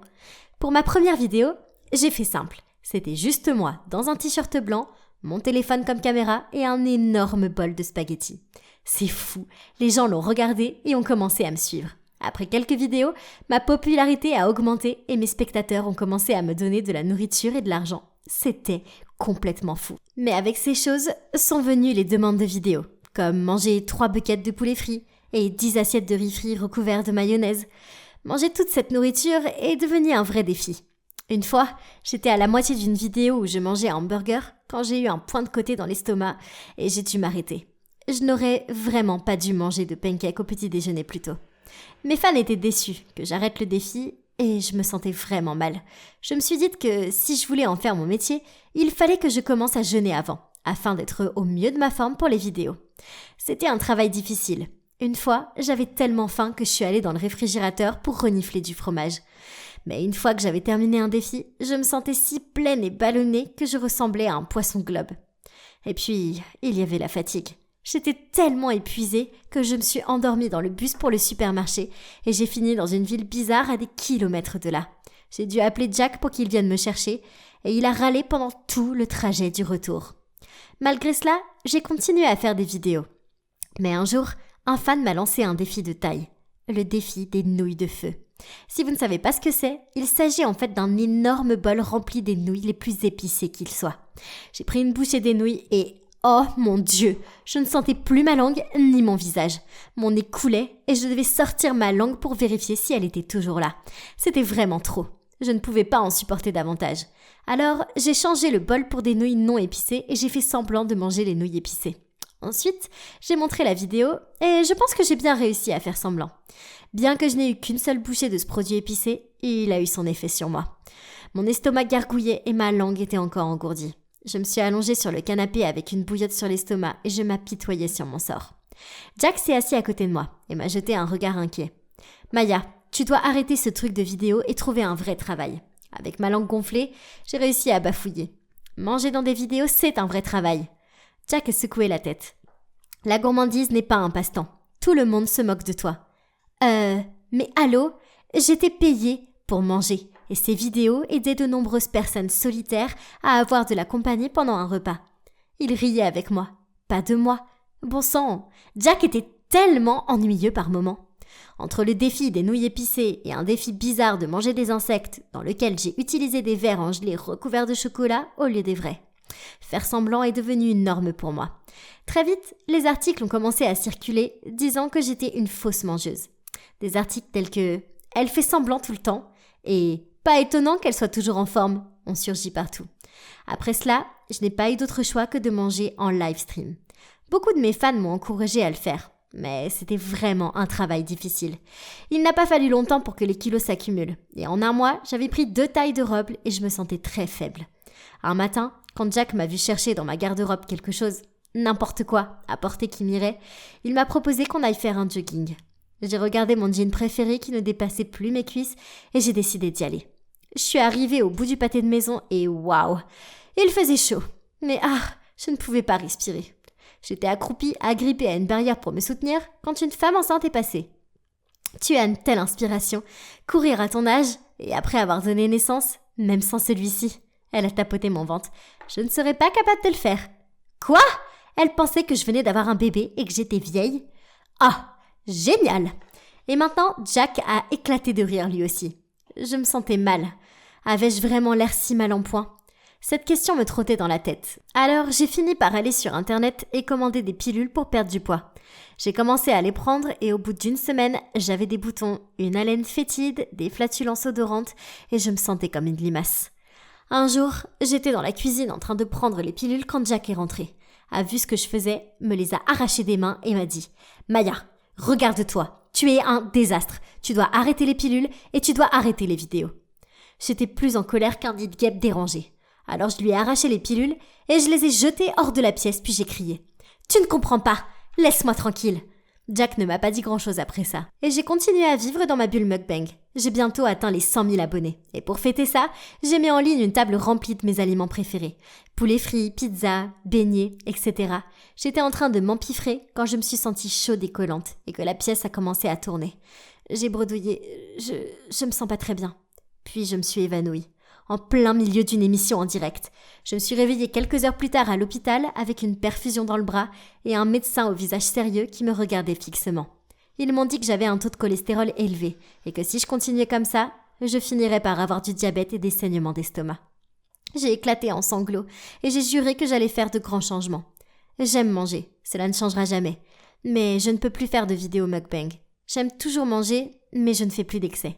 Pour ma première vidéo, j'ai fait simple. C'était juste moi, dans un t-shirt blanc, mon téléphone comme caméra et un énorme bol de spaghettis. C'est fou, les gens l'ont regardé et ont commencé à me suivre. Après quelques vidéos, ma popularité a augmenté et mes spectateurs ont commencé à me donner de la nourriture et de l'argent. C'était complètement fou. Mais avec ces choses sont venues les demandes de vidéos, comme manger 3 buckets de poulet frit et 10 assiettes de riz frit recouvertes de mayonnaise. Manger toute cette nourriture est devenu un vrai défi. Une fois, j'étais à la moitié d'une vidéo où je mangeais un hamburger quand j'ai eu un point de côté dans l'estomac et j'ai dû m'arrêter. Je n'aurais vraiment pas dû manger de pancakes au petit déjeuner plus tôt. Mes fans étaient déçus que j'arrête le défi et je me sentais vraiment mal. Je me suis dit que si je voulais en faire mon métier, il fallait que je commence à jeûner avant, afin d'être au mieux de ma forme pour les vidéos. C'était un travail difficile. Une fois, j'avais tellement faim que je suis allée dans le réfrigérateur pour renifler du fromage. Mais une fois que j'avais terminé un défi, je me sentais si pleine et ballonnée que je ressemblais à un poisson globe. Et puis, il y avait la fatigue. J'étais tellement épuisée que je me suis endormie dans le bus pour le supermarché et j'ai fini dans une ville bizarre à des kilomètres de là. J'ai dû appeler Jack pour qu'il vienne me chercher et il a râlé pendant tout le trajet du retour. Malgré cela, j'ai continué à faire des vidéos. Mais un jour, un fan m'a lancé un défi de taille, le défi des nouilles de feu. Si vous ne savez pas ce que c'est, il s'agit en fait d'un énorme bol rempli des nouilles les plus épicées qu'il soit. J'ai pris une bouchée des nouilles et oh mon Dieu, je ne sentais plus ma langue ni mon visage. Mon nez coulait et je devais sortir ma langue pour vérifier si elle était toujours là. C'était vraiment trop. Je ne pouvais pas en supporter davantage. Alors, j'ai changé le bol pour des nouilles non épicées et j'ai fait semblant de manger les nouilles épicées. Ensuite, j'ai montré la vidéo et je pense que j'ai bien réussi à faire semblant. Bien que je n'ai eu qu'une seule bouchée de ce produit épicé, il a eu son effet sur moi. Mon estomac gargouillait et ma langue était encore engourdie. Je me suis allongée sur le canapé avec une bouillotte sur l'estomac et je m'apitoyais sur mon sort. Jack s'est assis à côté de moi et m'a jeté un regard inquiet. « Maya, tu dois arrêter ce truc de vidéo et trouver un vrai travail. » Avec ma langue gonflée, j'ai réussi à bafouiller. Manger dans des vidéos, c'est un vrai travail. Jack a secoué la tête. « La gourmandise n'est pas un passe-temps. Tout le monde se moque de toi. » Mais allô, j'étais payée pour manger et ces vidéos aidaient de nombreuses personnes solitaires à avoir de la compagnie pendant un repas. Il riait avec moi, pas de moi. Bon sang, Jack était tellement ennuyeux par moments. Entre le défi des nouilles épicées et un défi bizarre de manger des insectes dans lequel j'ai utilisé des verres en gelée recouverts de chocolat au lieu des vrais. Faire semblant est devenu une norme pour moi. Très vite, les articles ont commencé à circuler disant que j'étais une fausse mangeuse. Des articles tels que « Elle fait semblant tout le temps » et « Pas étonnant qu'elle soit toujours en forme » ont surgi partout. Après cela, je n'ai pas eu d'autre choix que de manger en live stream. Beaucoup de mes fans m'ont encouragée à le faire, mais c'était vraiment un travail difficile. Il n'a pas fallu longtemps pour que les kilos s'accumulent, et en un mois, j'avais pris 2 tailles de robe et je me sentais très faible. Un matin, quand Jack m'a vu chercher dans ma garde-robe quelque chose, n'importe quoi, à porter qui m'irait, il m'a proposé qu'on aille faire un jogging. J'ai regardé mon jean préféré qui ne dépassait plus mes cuisses et j'ai décidé d'y aller. Je suis arrivée au bout du pâté de maison et waouh, il faisait chaud. Mais je ne pouvais pas respirer. J'étais accroupie, agrippée à une barrière pour me soutenir quand une femme enceinte est passée. Tu as une telle inspiration, courir à ton âge et après avoir donné naissance, même sans celui-ci. Elle a tapoté mon ventre. Je ne serais pas capable de le faire. Quoi ? Elle pensait que je venais d'avoir un bébé et que j'étais vieille. Ah, génial! Et maintenant, Jack a éclaté de rire lui aussi. Je me sentais mal. Avais-je vraiment l'air si mal en point ? Cette question me trottait dans la tête. Alors, j'ai fini par aller sur Internet et commander des pilules pour perdre du poids. J'ai commencé à les prendre et au bout d'une semaine, j'avais des boutons, une haleine fétide, des flatulences odorantes et je me sentais comme une limace. Un jour, j'étais dans la cuisine en train de prendre les pilules quand Jack est rentré. A vu ce que je faisais, me les a arrachées des mains et m'a dit « Maya, regarde-toi, tu es un désastre. Tu dois arrêter les pilules et tu dois arrêter les vidéos. » J'étais plus en colère qu'un nid de guêpe dérangé. Alors je lui ai arraché les pilules et je les ai jetées hors de la pièce puis j'ai crié « Tu ne comprends pas, laisse-moi tranquille !» Jack ne m'a pas dit grand-chose après ça. Et j'ai continué à vivre dans ma bulle mukbang. J'ai bientôt atteint les 100 000 abonnés. Et pour fêter ça, j'ai mis en ligne une table remplie de mes aliments préférés. Poulet frit, pizza, beignets, etc. J'étais en train de m'empiffrer quand je me suis sentie chaude et collante et que la pièce a commencé à tourner. J'ai bredouillé. Je me sens pas très bien. Puis je me suis évanouie. en plein milieu d'une émission en direct. Je me suis réveillée quelques heures plus tard à l'hôpital avec une perfusion dans le bras et un médecin au visage sérieux qui me regardait fixement. Ils m'ont dit que j'avais un taux de cholestérol élevé et que si je continuais comme ça, je finirais par avoir du diabète et des saignements d'estomac. J'ai éclaté en sanglots et j'ai juré que j'allais faire de grands changements. J'aime manger, cela ne changera jamais. Mais je ne peux plus faire de vidéos mukbang. J'aime toujours manger, mais je ne fais plus d'excès.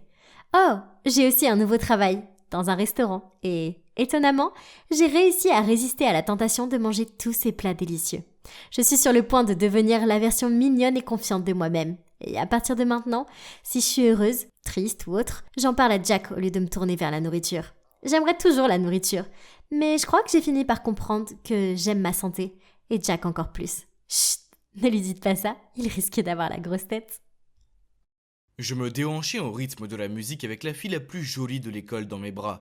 Oh, j'ai aussi un nouveau travail, dans un restaurant. Et, étonnamment, j'ai réussi à résister à la tentation de manger tous ces plats délicieux. Je suis sur le point de devenir la version mignonne et confiante de moi-même. Et à partir de maintenant, si je suis heureuse, triste ou autre, j'en parle à Jack au lieu de me tourner vers la nourriture. J'aimerais toujours la nourriture, mais je crois que j'ai fini par comprendre que j'aime ma santé, et Jack encore plus. Chut, ne lui dites pas ça, il risque d'avoir la grosse tête. Je me déhanchais au rythme de la musique avec la fille la plus jolie de l'école dans mes bras.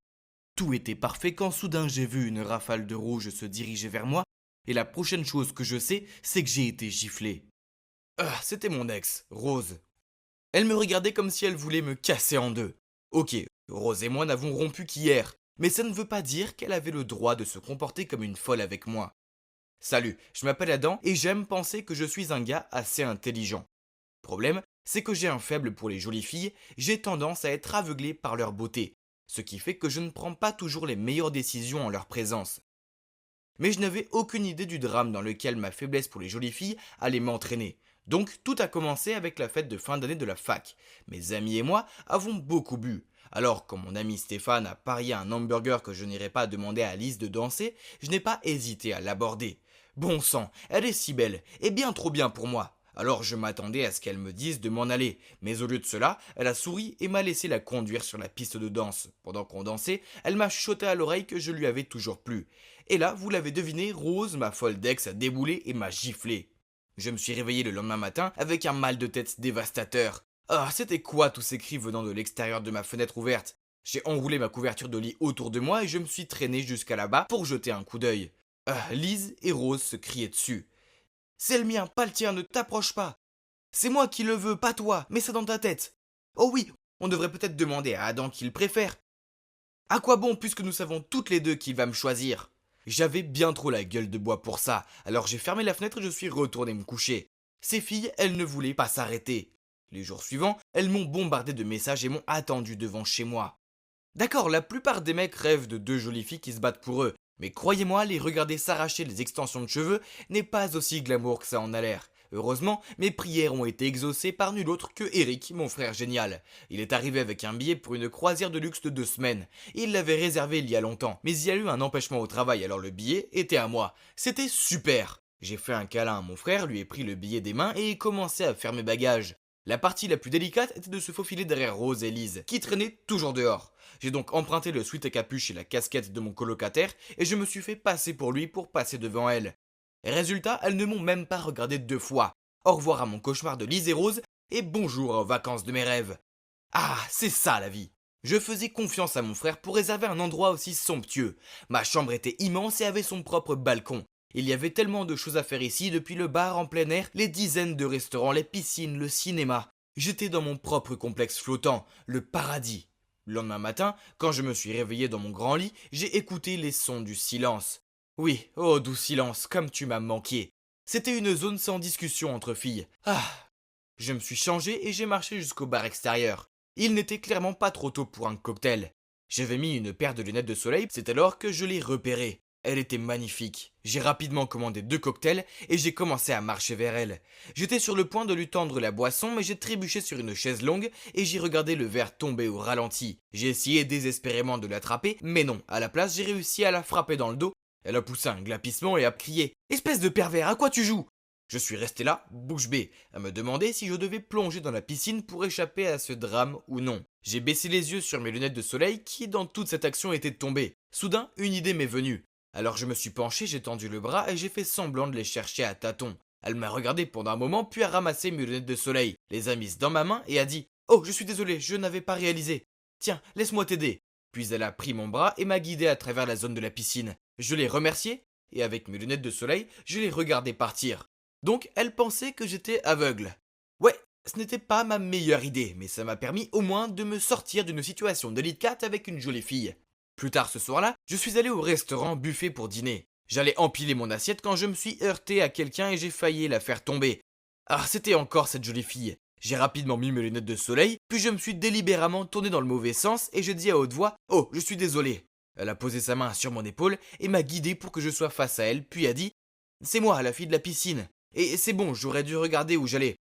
Tout était parfait quand soudain j'ai vu une rafale de rouge se diriger vers moi, et la prochaine chose que je sais, c'est que j'ai été giflé. C'était mon ex, Rose. Elle me regardait comme si elle voulait me casser en deux. Ok, Rose et moi n'avons rompu qu'hier, mais ça ne veut pas dire qu'elle avait le droit de se comporter comme une folle avec moi. Salut, je m'appelle Adam et j'aime penser que je suis un gars assez intelligent. Problème, c'est que j'ai un faible pour les jolies filles, j'ai tendance à être aveuglé par leur beauté, ce qui fait que je ne prends pas toujours les meilleures décisions en leur présence. Mais je n'avais aucune idée du drame dans lequel ma faiblesse pour les jolies filles allait m'entraîner. Donc tout a commencé avec la fête de fin d'année de la fac. Mes amis et moi avons beaucoup bu. Alors quand mon ami Stéphane a parié un hamburger que je n'irais pas demander à Alice de danser, je n'ai pas hésité à l'aborder. Bon sang, elle est si belle, et bien trop bien pour moi. Alors je m'attendais à ce qu'elle me dise de m'en aller, mais au lieu de cela, elle a souri et m'a laissé la conduire sur la piste de danse. Pendant qu'on dansait, elle m'a chuchoté à l'oreille que je lui avais toujours plu. Et là, vous l'avez deviné, Rose, ma folle d'ex, a déboulé et m'a giflé. Je me suis réveillé le lendemain matin avec un mal de tête dévastateur. C'était quoi tous ces cris venant de l'extérieur de ma fenêtre ouverte? J'ai enroulé ma couverture de lit autour de moi et je me suis traîné jusqu'à là-bas pour jeter un coup d'œil. Lise et Rose se criaient dessus. C'est le mien, pas le tien, ne t'approche pas. C'est moi qui le veux, pas toi, mets ça dans ta tête. Oh oui, on devrait peut-être demander à Adam qui le préfère. À quoi bon puisque nous savons toutes les deux qu'il va me choisir? J'avais bien trop la gueule de bois pour ça, alors j'ai fermé la fenêtre et je suis retourné me coucher. Ces filles, elles ne voulaient pas s'arrêter. Les jours suivants, elles m'ont bombardé de messages et m'ont attendu devant chez moi. D'accord, la plupart des mecs rêvent de deux jolies filles qui se battent pour eux, mais croyez-moi, les regarder s'arracher les extensions de cheveux n'est pas aussi glamour que ça en a l'air. Heureusement, mes prières ont été exaucées par nul autre que Eric, mon frère génial. Il est arrivé avec un billet pour une croisière de luxe de 2 semaines. Il l'avait réservé il y a longtemps, mais il y a eu un empêchement au travail, alors le billet était à moi. C'était super. J'ai fait un câlin à mon frère, lui ai pris le billet des mains et ai commencé à faire mes bagages. La partie la plus délicate était de se faufiler derrière Rose et Lise, qui traînaient toujours dehors. J'ai donc emprunté le sweat à capuche et la casquette de mon colocataire et je me suis fait passer pour lui pour passer devant elle. Résultat, elles ne m'ont même pas regardé 2 fois. Au revoir à mon cauchemar de Lise et Rose et bonjour aux vacances de mes rêves. C'est ça la vie. Je faisais confiance à mon frère pour réserver un endroit aussi somptueux. Ma chambre était immense et avait son propre balcon. Il y avait tellement de choses à faire ici, depuis le bar en plein air, les dizaines de restaurants, les piscines, le cinéma. J'étais dans mon propre complexe flottant, le paradis. Le lendemain matin, quand je me suis réveillé dans mon grand lit, j'ai écouté les sons du silence. Oui, oh doux silence, comme tu m'as manqué. C'était une zone sans discussion entre filles. Je me suis changé et j'ai marché jusqu'au bar extérieur. Il n'était clairement pas trop tôt pour un cocktail. J'avais mis une paire de lunettes de soleil, c'est alors que je l'ai repérée. Elle était magnifique. J'ai rapidement commandé 2 cocktails et j'ai commencé à marcher vers elle. J'étais sur le point de lui tendre la boisson, mais j'ai trébuché sur une chaise longue et j'ai regardé le verre tomber au ralenti. J'ai essayé désespérément de l'attraper, mais non. À la place, j'ai réussi à la frapper dans le dos. Elle a poussé un glapissement et a crié « Espèce de pervers, à quoi tu joues ?» Je suis resté là, bouche bée, à me demander si je devais plonger dans la piscine pour échapper à ce drame ou non. J'ai baissé les yeux sur mes lunettes de soleil qui, dans toute cette action, étaient tombées. Soudain, une idée m'est venue. Alors je me suis penché, j'ai tendu le bras et j'ai fait semblant de les chercher à tâtons. Elle m'a regardé pendant un moment puis a ramassé mes lunettes de soleil, les a mises dans ma main et a dit « Oh, je suis désolé, je n'avais pas réalisé. Tiens, laisse-moi t'aider. » Puis elle a pris mon bras et m'a guidé à travers la zone de la piscine. Je l'ai remerciée et avec mes lunettes de soleil, je l'ai regardée partir. Donc elle pensait que j'étais aveugle. Ouais, ce n'était pas ma meilleure idée, mais ça m'a permis au moins de me sortir d'une situation délicate avec une jolie fille. Plus tard ce soir-là, je suis allé au restaurant buffet pour dîner. J'allais empiler mon assiette quand je me suis heurté à quelqu'un et j'ai failli la faire tomber. Ah, c'était encore cette jolie fille. J'ai rapidement mis mes lunettes de soleil, puis je me suis délibérément tourné dans le mauvais sens et je dis à haute voix « Oh, je suis désolé ». Elle a posé sa main sur mon épaule et m'a guidé pour que je sois face à elle, puis a dit « C'est moi, la fille de la piscine. Et c'est bon, j'aurais dû regarder où j'allais.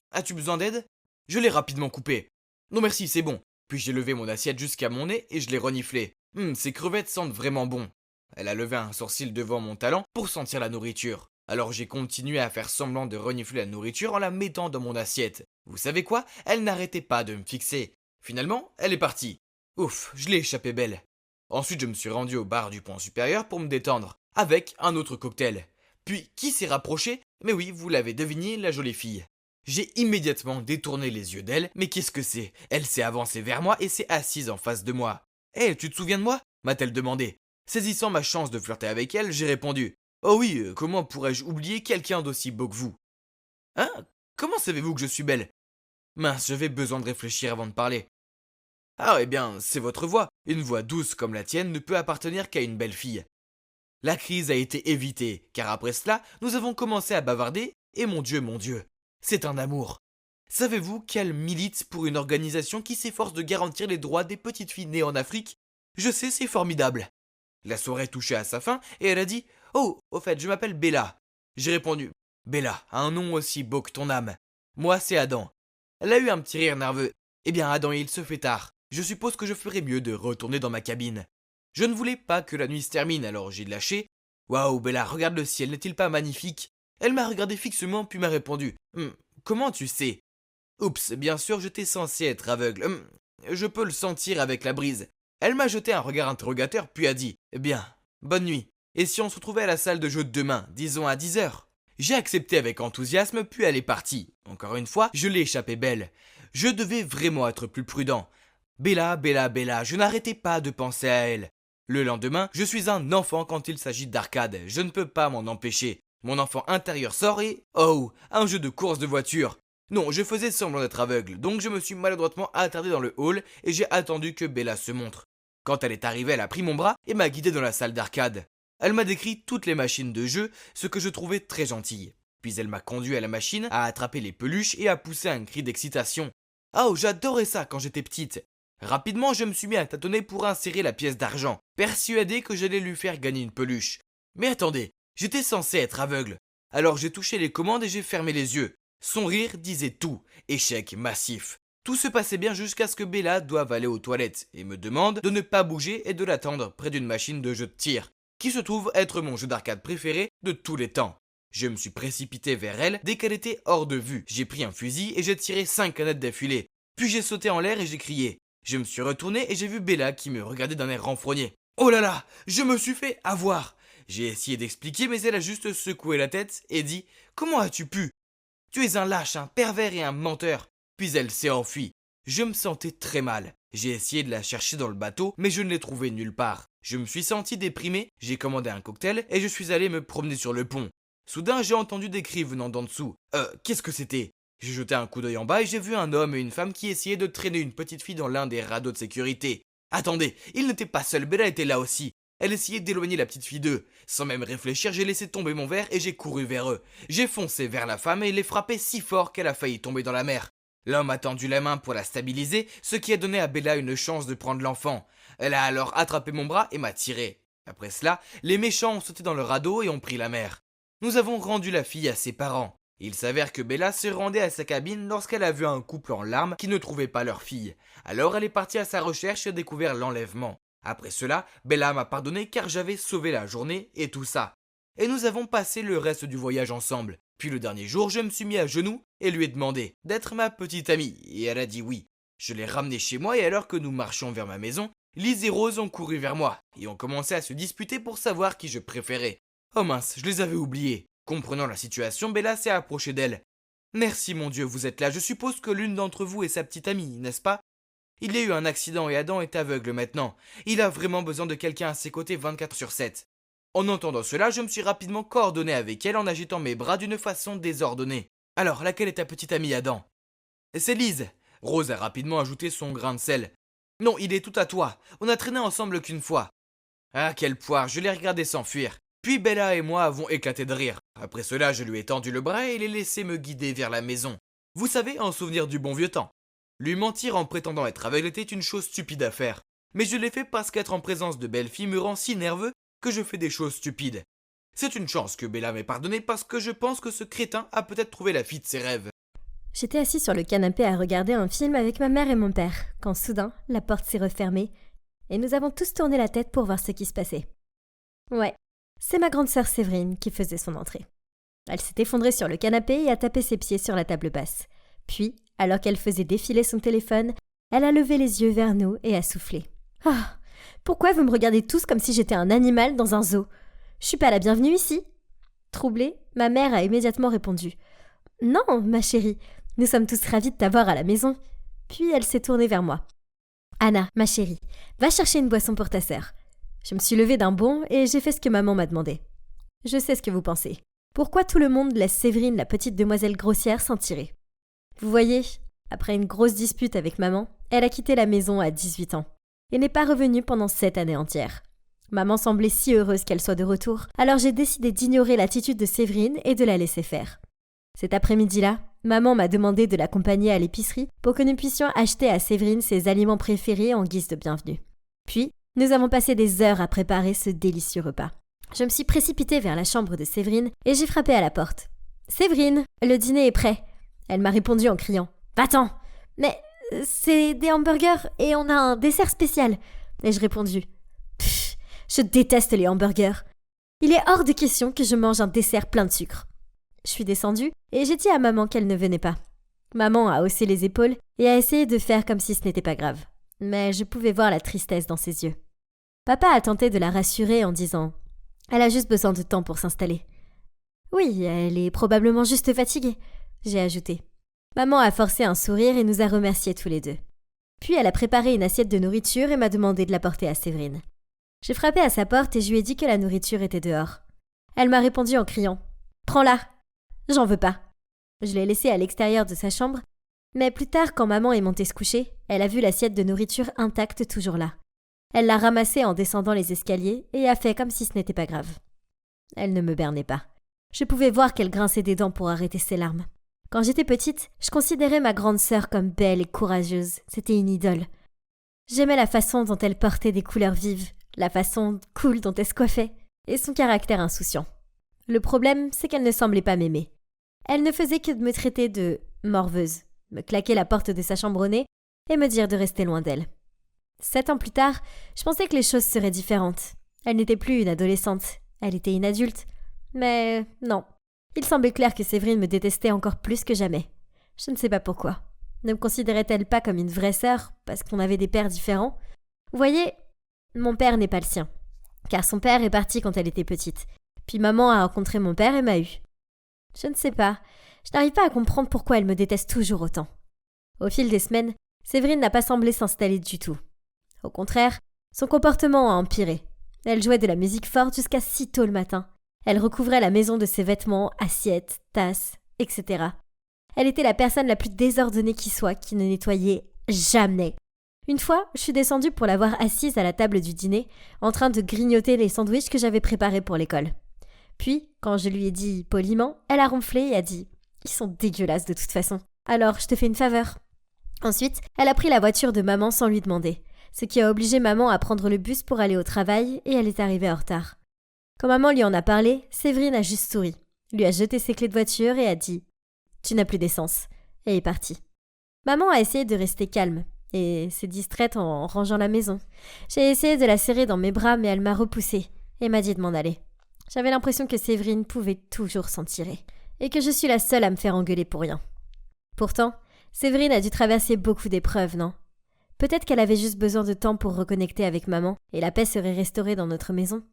As-tu besoin d'aide ?» Je l'ai rapidement coupé. « Non merci, c'est bon. » Puis j'ai levé mon assiette jusqu'à mon nez et je l'ai reniflé. Ces crevettes sentent vraiment bon. Elle a levé un sourcil devant mon talon pour sentir la nourriture. Alors j'ai continué à faire semblant de renifler la nourriture en la mettant dans mon assiette. Vous savez quoi? Elle n'arrêtait pas de me fixer. Finalement, elle est partie. Ouf, je l'ai échappé belle. Ensuite, je me suis rendu au bar du pont supérieur pour me détendre, avec un autre cocktail. Puis, qui s'est rapproché? Mais oui, vous l'avez deviné, la jolie fille. J'ai immédiatement détourné les yeux d'elle, mais qu'est-ce que c'est? Elle s'est avancée vers moi et s'est assise en face de moi. « Hé, tu te souviens de moi ?» m'a-t-elle demandé. Saisissant ma chance de flirter avec elle, j'ai répondu « Oh oui, comment pourrais-je oublier quelqu'un d'aussi beau que vous ?»« Hein? Comment savez-vous que je suis belle ?»« Mince, j'avais besoin de réfléchir avant de parler. »« Ah, eh bien, c'est votre voix. Une voix douce comme la tienne ne peut appartenir qu'à une belle fille. » La crise a été évitée, car après cela, nous avons commencé à bavarder, et mon Dieu, c'est un amour. Savez-vous qu'elle milite pour une organisation qui s'efforce de garantir les droits des petites filles nées en Afrique? Je sais, c'est formidable. La soirée touchait à sa fin, et elle a dit « Oh, au fait, je m'appelle Bella. » J'ai répondu « Bella, un nom aussi beau que ton âme. Moi, c'est Adam. » Elle a eu un petit rire nerveux. « Eh bien, Adam, il se fait tard. Je suppose que je ferais mieux de retourner dans ma cabine. » Je ne voulais pas que la nuit se termine, alors j'ai lâché. « Waouh, Bella, regarde le ciel, n'est-il pas magnifique ?» Elle m'a regardé fixement, puis m'a répondu « Comment tu sais ?»« Oups, bien sûr, j'étais censé être aveugle. Je peux le sentir avec la brise. » Elle m'a jeté un regard interrogateur, puis a dit « Eh bien, bonne nuit. Et si on se retrouvait à la salle de jeu de demain, disons à 10 heures ?» J'ai accepté avec enthousiasme, puis elle est partie. Encore une fois, je l'ai échappé belle. Je devais vraiment être plus prudent. Bella, je n'arrêtais pas de penser à elle. Le lendemain, je suis un enfant quand il s'agit d'arcade. Je ne peux pas m'en empêcher. Mon enfant intérieur sort et... Oh, un jeu de course de voiture. Non, je faisais semblant d'être aveugle, donc je me suis maladroitement attardé dans le hall et j'ai attendu que Bella se montre. Quand elle est arrivée, elle a pris mon bras et m'a guidé dans la salle d'arcade. Elle m'a décrit toutes les machines de jeu, ce que je trouvais très gentil. Puis elle m'a conduit à la machine, à attraper les peluches et à pousser un cri d'excitation. Oh, j'adorais ça quand j'étais petite. Rapidement, je me suis mis à tâtonner pour insérer la pièce d'argent, persuadé que j'allais lui faire gagner une peluche. Mais attendez, j'étais censé être aveugle. Alors j'ai touché les commandes et j'ai fermé les yeux. Son rire disait tout. Échec massif. Tout se passait bien jusqu'à ce que Bella doive aller aux toilettes et me demande de ne pas bouger et de l'attendre près d'une machine de jeu de tir, qui se trouve être mon jeu d'arcade préféré de tous les temps. Je me suis précipité vers elle dès qu'elle était hors de vue. J'ai pris un fusil et j'ai tiré 5 canettes d'affilée. Puis j'ai sauté en l'air et j'ai crié. Je me suis retourné et j'ai vu Bella qui me regardait d'un air renfrogné. Oh là là, je me suis fait avoir. J'ai essayé d'expliquer mais elle a juste secoué la tête et dit « Comment as-tu pu ? Tu es un lâche, un pervers et un menteur. » Puis elle s'est enfuie. Je me sentais très mal. J'ai essayé de la chercher dans le bateau, mais je ne l'ai trouvée nulle part. Je me suis senti déprimé, j'ai commandé un cocktail et je suis allé me promener sur le pont. Soudain, j'ai entendu des cris venant d'en dessous. Qu'est-ce que c'était ? J'ai jeté un coup d'œil en bas et j'ai vu un homme et une femme qui essayaient de traîner une petite fille dans l'un des radeaux de sécurité. Attendez, ils n'étaient pas seuls, Bella était là aussi. Elle essayait d'éloigner la petite fille d'eux. Sans même réfléchir, j'ai laissé tomber mon verre et j'ai couru vers eux. J'ai foncé vers la femme et l'ai frappée si fort qu'elle a failli tomber dans la mer. L'homme a tendu la main pour la stabiliser, ce qui a donné à Bella une chance de prendre l'enfant. Elle a alors attrapé mon bras et m'a tiré. Après cela, les méchants ont sauté dans le radeau et ont pris la mer. Nous avons rendu la fille à ses parents. Il s'avère que Bella se rendait à sa cabine lorsqu'elle a vu un couple en larmes qui ne trouvait pas leur fille. Alors elle est partie à sa recherche et a découvert l'enlèvement. Après cela, Bella m'a pardonné car j'avais sauvé la journée et tout ça. Et nous avons passé le reste du voyage ensemble. Puis le dernier jour, je me suis mis à genoux et lui ai demandé d'être ma petite amie. Et elle a dit oui. Je l'ai ramenée chez moi et alors que nous marchions vers ma maison, Lise et Rose ont couru vers moi et ont commencé à se disputer pour savoir qui je préférais. Oh mince, je les avais oubliés. Comprenant la situation, Bella s'est approchée d'elle. « Merci mon Dieu, vous êtes là. Je suppose que l'une d'entre vous est sa petite amie, n'est-ce pas ? Il y a eu un accident et Adam est aveugle maintenant. Il a vraiment besoin de quelqu'un à ses côtés 24/7. » En entendant cela, je me suis rapidement coordonné avec elle en agitant mes bras d'une façon désordonnée. « Alors, laquelle est ta petite amie, Adam ?»« C'est Lise. » Rose a rapidement ajouté son grain de sel. Non, il est tout à toi. On a traîné ensemble qu'une fois. Ah, quelle poire, je l'ai regardé s'enfuir. Puis Bella et moi avons éclaté de rire. Après cela, je lui ai tendu le bras et l'ai laissé me guider vers la maison. Vous savez, en souvenir du bon vieux temps. Lui mentir en prétendant être aveugle était une chose stupide à faire. Mais je l'ai fait parce qu'être en présence de belles filles me rend si nerveux que je fais des choses stupides. C'est une chance que Bella m'ait pardonné parce que je pense que ce crétin a peut-être trouvé la fille de ses rêves. J'étais assis sur le canapé à regarder un film avec ma mère et mon père, quand soudain, la porte s'est refermée, et nous avons tous tourné la tête pour voir ce qui se passait. Ouais, c'est ma grande sœur Séverine qui faisait son entrée. Elle s'est effondrée sur le canapé et a tapé ses pieds sur la table basse. Puis, alors qu'elle faisait défiler son téléphone, elle a levé les yeux vers nous et a soufflé. « Ah, pourquoi vous me regardez tous comme si j'étais un animal dans un zoo ? Je suis pas la bienvenue ici !» Troublée, ma mère a immédiatement répondu. « Non, ma chérie, nous sommes tous ravis de t'avoir à la maison. » Puis elle s'est tournée vers moi. « Anna, ma chérie, va chercher une boisson pour ta sœur. » Je me suis levée d'un bond et j'ai fait ce que maman m'a demandé. Je sais ce que vous pensez. Pourquoi tout le monde laisse Séverine, la petite demoiselle grossière, s'en tirer ? Vous voyez, après une grosse dispute avec maman, elle a quitté la maison à 18 ans et n'est pas revenue pendant 7 années entières. Maman semblait si heureuse qu'elle soit de retour, alors j'ai décidé d'ignorer l'attitude de Séverine et de la laisser faire. Cet après-midi-là, maman m'a demandé de l'accompagner à l'épicerie pour que nous puissions acheter à Séverine ses aliments préférés en guise de bienvenue. Puis, nous avons passé des heures à préparer ce délicieux repas. Je me suis précipitée vers la chambre de Séverine et j'ai frappé à la porte. « Séverine, le dîner est prêt !» Elle m'a répondu en criant « Va-t'en !»« Mais c'est des hamburgers et on a un dessert spécial !» Ai-je répondu. « Pfff, je déteste les hamburgers. Il est hors de question que je mange un dessert plein de sucre. » Je suis descendue et j'ai dit à maman qu'elle ne venait pas. Maman a haussé les épaules et a essayé de faire comme si ce n'était pas grave. Mais je pouvais voir la tristesse dans ses yeux. Papa a tenté de la rassurer en disant « Elle a juste besoin de temps pour s'installer. » « Oui, elle est probablement juste fatiguée, » j'ai ajouté. Maman a forcé un sourire et nous a remerciés tous les deux. Puis elle a préparé une assiette de nourriture et m'a demandé de la porter à Séverine. J'ai frappé à sa porte et je lui ai dit que la nourriture était dehors. Elle m'a répondu en criant « Prends-la !» J'en veux pas. Je l'ai laissée à l'extérieur de sa chambre, mais plus tard, quand maman est montée se coucher, elle a vu l'assiette de nourriture intacte toujours là. Elle l'a ramassée en descendant les escaliers et a fait comme si ce n'était pas grave. Elle ne me bernait pas. Je pouvais voir qu'elle grinçait des dents pour arrêter ses larmes. Quand j'étais petite, je considérais ma grande sœur comme belle et courageuse. C'était une idole. J'aimais la façon dont elle portait des couleurs vives, la façon cool dont elle se coiffait, et son caractère insouciant. Le problème, c'est qu'elle ne semblait pas m'aimer. Elle ne faisait que de me traiter de morveuse, me claquer la porte de sa chambre au nez et me dire de rester loin d'elle. 7 ans plus tard, je pensais que les choses seraient différentes. Elle n'était plus une adolescente, elle était une adulte. Mais non, il semblait clair que Séverine me détestait encore plus que jamais. Je ne sais pas pourquoi. Ne me considérait-elle pas comme une vraie sœur, parce qu'on avait des pères différents ? Vous voyez, mon père n'est pas le sien, car son père est parti quand elle était petite. Puis maman a rencontré mon père et m'a eu. Je ne sais pas, je n'arrive pas à comprendre pourquoi elle me déteste toujours autant. Au fil des semaines, Séverine n'a pas semblé s'installer du tout. Au contraire, son comportement a empiré. Elle jouait de la musique forte jusqu'à si tôt le matin. Elle recouvrait la maison de ses vêtements, assiettes, tasses, etc. Elle était la personne la plus désordonnée qui soit, qui ne nettoyait jamais. Une fois, je suis descendue pour la voir assise à la table du dîner, en train de grignoter les sandwichs que j'avais préparés pour l'école. Puis, quand je lui ai dit poliment, elle a ronflé et a dit « Ils sont dégueulasses de toute façon. Alors, je te fais une faveur. » Ensuite, elle a pris la voiture de maman sans lui demander, ce qui a obligé maman à prendre le bus pour aller au travail et elle est arrivée en retard. Quand maman lui en a parlé, Séverine a juste souri, lui a jeté ses clés de voiture et a dit « Tu n'as plus d'essence » et est partie. Maman a essayé de rester calme et s'est distraite en rangeant la maison. J'ai essayé de la serrer dans mes bras mais elle m'a repoussée et m'a dit de m'en aller. J'avais l'impression que Séverine pouvait toujours s'en tirer et que je suis la seule à me faire engueuler pour rien. Pourtant, Séverine a dû traverser beaucoup d'épreuves, non ? Peut-être qu'elle avait juste besoin de temps pour reconnecter avec maman et la paix serait restaurée dans notre maison.